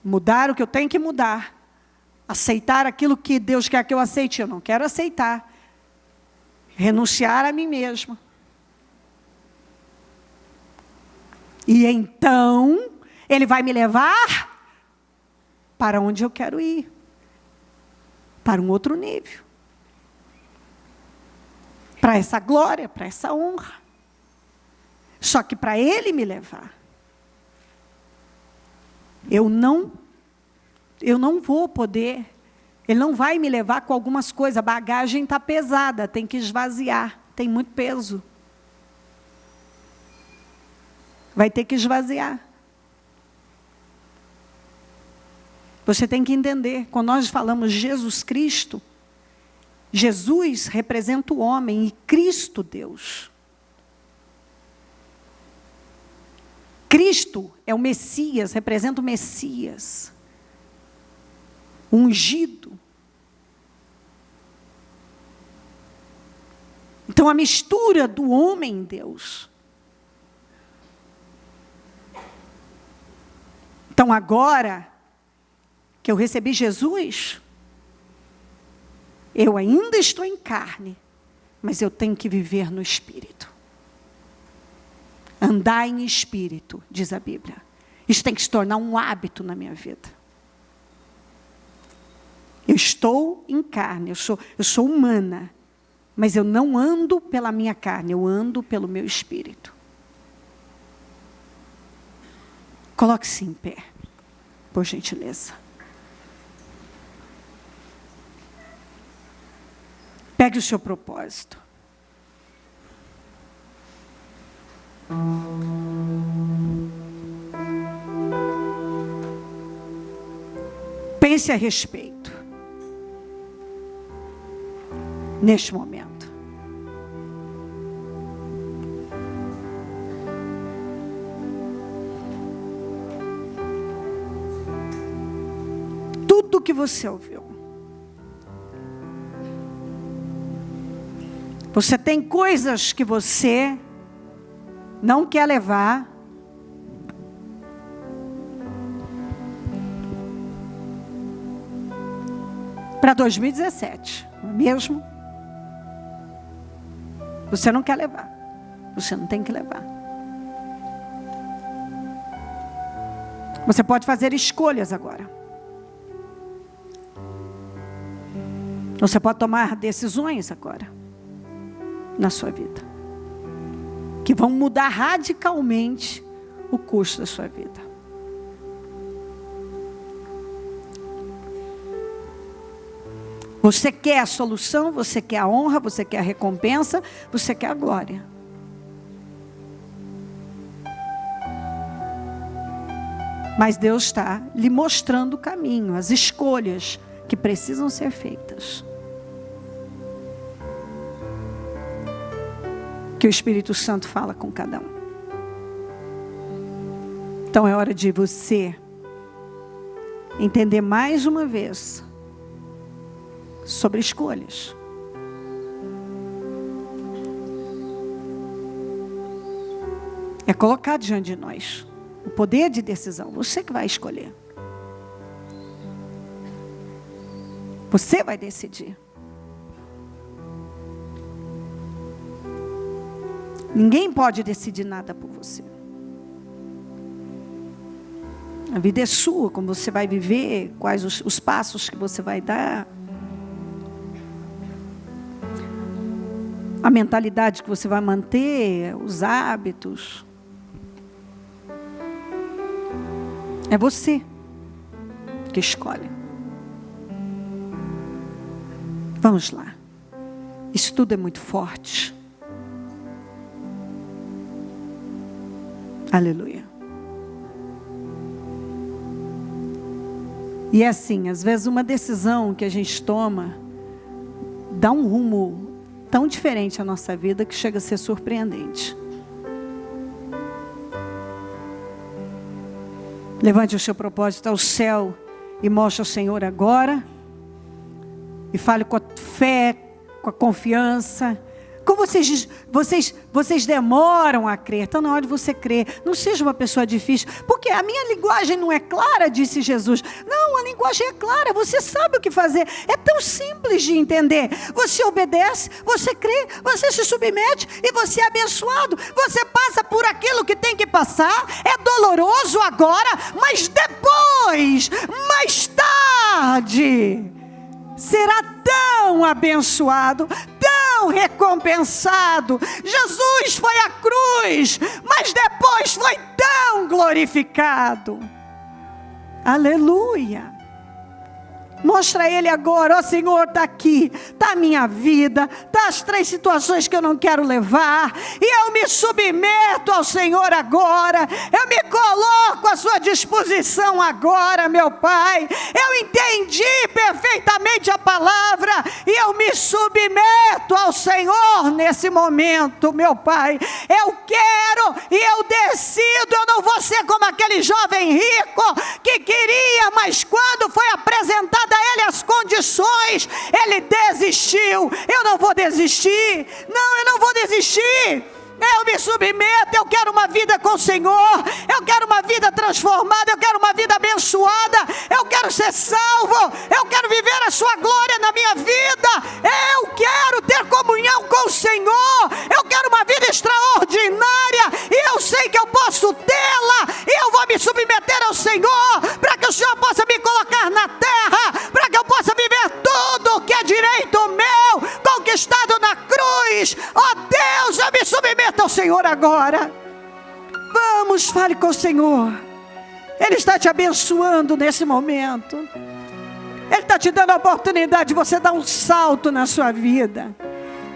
mudar o que eu tenho que mudar, aceitar aquilo que Deus quer que eu aceite, eu não quero aceitar, renunciar a mim mesma. E então, Ele vai me levar para onde eu quero ir. Para um outro nível. Para essa glória, para essa honra. Só que para Ele me levar, eu não vou poder, Ele não vai me levar com algumas coisas. A bagagem está pesada, tem que esvaziar, tem muito peso. Vai ter que esvaziar. Você tem que entender, quando nós falamos Jesus Cristo, Jesus representa o homem e Cristo Deus. Cristo é o Messias, representa o Messias. Ungido. Então a mistura do homem em Deus. Então agora que eu recebi Jesus, eu ainda estou em carne, mas eu tenho que viver no Espírito. Andar em Espírito, diz a Bíblia. Isso tem que se tornar um hábito na minha vida. Eu estou em carne, eu sou humana, mas eu não ando pela minha carne, eu ando pelo meu Espírito. Coloque-se em pé, por gentileza. Pegue o seu propósito. esse a respeito. Neste momento. Tudo que você ouviu. Você tem coisas que você não quer levar. Para 2017, não é mesmo? Você não quer levar. Você não tem que levar. Você pode fazer escolhas agora. Você pode tomar decisões agora na sua vida, que vão mudar radicalmente o curso da sua vida. Você quer a solução, você quer a honra, você quer a recompensa, você quer a glória. Mas Deus está lhe mostrando o caminho, as escolhas que precisam ser feitas. Que o Espírito Santo fala com cada um. Então é hora de você entender mais uma vez sobre escolhas. É colocar diante de nós o poder de decisão. Você que vai escolher. Você vai decidir. Ninguém pode decidir nada por você. A vida é sua, como você vai viver, quais os passos que você vai dar. A mentalidade que você vai manter, os hábitos. É você que escolhe. Vamos lá. Isso tudo é muito forte. Aleluia. E é assim, às vezes uma decisão que a gente toma dá um rumo tão diferente à nossa vida que chega a ser surpreendente. Levante o seu propósito ao céu e mostre ao Senhor agora. E fale com a fé, com a confiança. Como vocês demoram a crer, está na hora de você crer. Não seja uma pessoa difícil, porque a minha linguagem não é clara, disse Jesus. Não, a linguagem é clara, você sabe o que fazer. É tão simples de entender. Você obedece, você crê, você se submete e você é abençoado. Você passa por aquilo que tem que passar. É doloroso agora, mas depois, mais tarde, será tão abençoado, tão recompensado. Jesus foi à cruz, mas depois foi tão glorificado. Aleluia. Mostra a Ele agora, ó Senhor, está aqui, está a minha vida, está as 3 situações que eu não quero levar, e eu me submeto ao Senhor agora, eu me coloco à sua disposição agora, meu Pai. Eu entendi perfeitamente a palavra, e eu me submeto ao Senhor nesse momento, meu Pai. Eu quero e eu decido, eu não vou ser como aquele jovem rico que queria, mas quando foi apresentado a ele as condições, ele desistiu. Eu não vou desistir. Não, eu não vou desistir. Eu me submeto, eu quero uma vida com o Senhor, eu quero uma vida transformada, eu quero uma vida abençoada, eu quero ser salvo, eu quero viver a sua glória na minha vida, eu quero ter comunhão com o Senhor, eu quero uma vida extraordinária, e eu sei que eu posso tê-la, e eu vou me submeter ao Senhor, para que o Senhor possa me colocar na terra, para que eu possa viver tudo que é direito meu, conquistado na cruz. Ó Deus, eu me submeto ao Senhor agora. Vamos, fale com o Senhor. Ele está te abençoando nesse momento. Ele está te dando a oportunidade de você dar um salto na sua vida.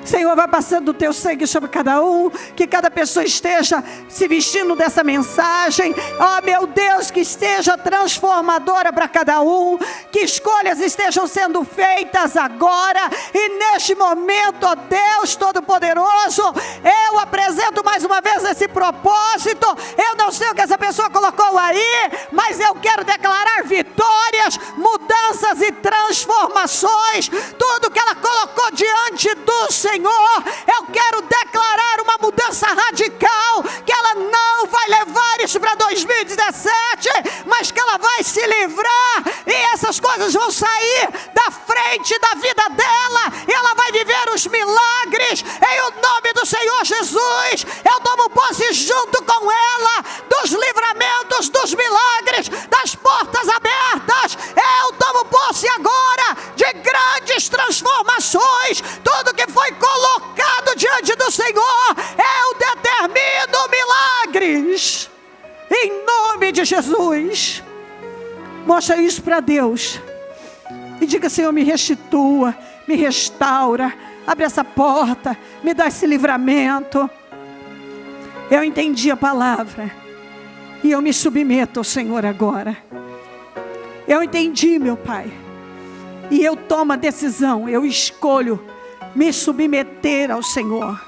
Senhor, vai passando o teu sangue sobre cada um, que cada pessoa esteja se vestindo dessa mensagem, ó meu Deus, que esteja transformadora para cada um, que escolhas estejam sendo feitas agora, e neste momento, ó Deus Todo-Poderoso, eu apresento mais uma vez esse propósito. Eu não sei o que essa pessoa colocou aí, mas eu quero declarar vitórias, mudanças e transformações, tudo que ela colocou diante do Senhor, eu quero declarar uma mudança radical, que ela não vai levar isso para 2017, mas que ela vai se livrar, e essas coisas vão sair da frente da vida dela, e ela vai viver os milagres, em o nome do Senhor Jesus. Eu tomo posse junto com ela, dos livramentos, dos milagres, das portas abertas. Eu tomo posse agora de grandes transformações, tudo que foi colocado diante do Senhor, eu determino milagres, em nome de Jesus. Mostra isso para Deus, e diga: Senhor, me restitua, me restaura, abre essa porta, me dá esse livramento. Eu entendi a palavra, e eu me submeto ao Senhor agora. Eu entendi, meu Pai, e eu tomo a decisão, eu escolho me submeter ao Senhor,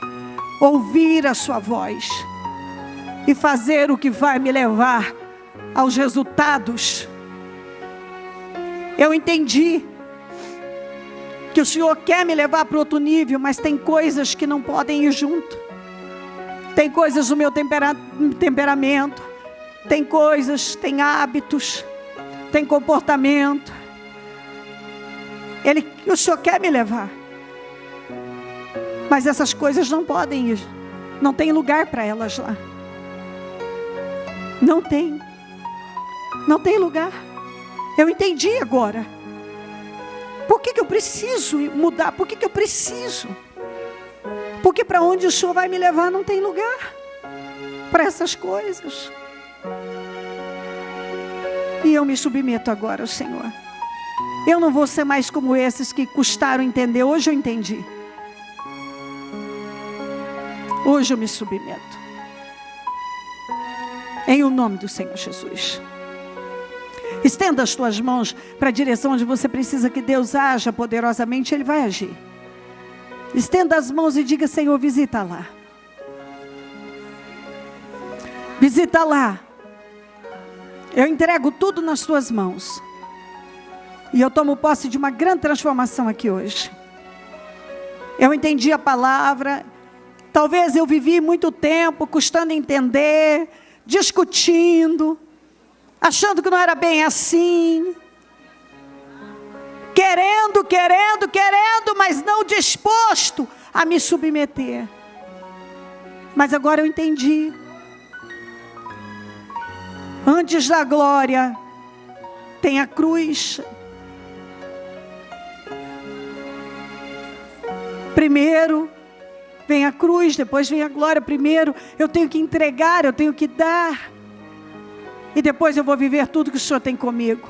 ouvir a sua voz, e fazer o que vai me levar aos resultados. Eu entendi que o Senhor quer me levar para outro nível, mas tem coisas que não podem ir junto. Tem coisas do meu temperamento, tem coisas, tem hábitos, tem comportamento. O Senhor quer me levar, mas essas coisas não podem ir, não tem lugar para elas lá. Não tem lugar. Eu entendi agora. Por que eu preciso mudar? Por que eu preciso? Porque para onde o Senhor vai me levar não tem lugar para essas coisas. E eu me submeto agora ao Senhor. Eu não vou ser mais como esses que custaram entender. Hoje eu entendi. Hoje eu me submeto. Em o nome do Senhor Jesus. Estenda as tuas mãos para a direção onde você precisa que Deus haja poderosamente. Ele vai agir. Estenda as mãos e diga: Senhor, visita lá. Visita lá. Eu entrego tudo nas tuas mãos. E eu tomo posse de uma grande transformação aqui hoje. Eu entendi a palavra. Talvez eu vivi muito tempo custando entender, discutindo, achando que não era bem assim. Querendo, mas não disposto a me submeter. Mas agora eu entendi. Antes da glória, tem a cruz. Primeiro vem a cruz, depois vem a glória. Primeiro eu tenho que entregar, eu tenho que dar. E depois eu vou viver tudo que o Senhor tem comigo.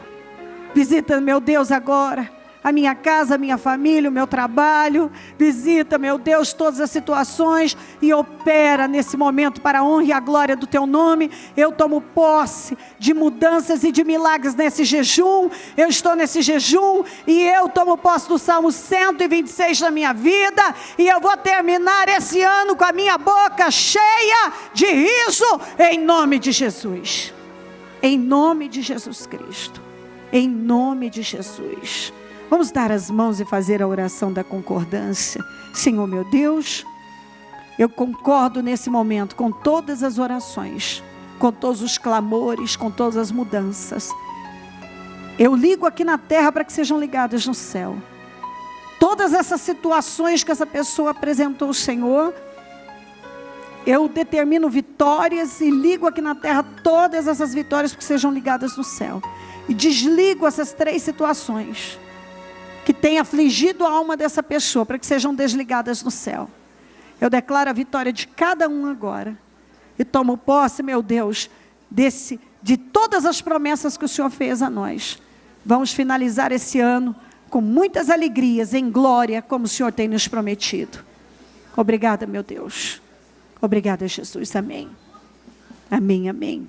Visita, meu Deus, agora a minha casa, a minha família, o meu trabalho. Visita, meu Deus, todas as situações e opera nesse momento para a honra e a glória do Teu nome. Eu tomo posse de mudanças e de milagres nesse jejum. Eu estou nesse jejum e eu tomo posse do Salmo 126 na minha vida. E eu vou terminar esse ano com a minha boca cheia de riso, em nome de Jesus. Em nome de Jesus Cristo. Em nome de Jesus. Vamos dar as mãos e fazer a oração da concordância. Senhor meu Deus, eu concordo nesse momento com todas as orações, com todos os clamores, com todas as mudanças. Eu ligo aqui na terra para que sejam ligadas no céu. Todas essas situações que essa pessoa apresentou ao Senhor, eu determino vitórias e ligo aqui na terra todas essas vitórias para que sejam ligadas no céu. E desligo essas 3 situações que tem afligido a alma dessa pessoa, para que sejam desligadas no céu. Eu declaro a vitória de cada um agora. E tomo posse, meu Deus, de todas as promessas que o Senhor fez a nós. Vamos finalizar esse ano com muitas alegrias, em glória, como o Senhor tem nos prometido. Obrigada, meu Deus. Obrigada, Jesus. Amém. Amém, amém.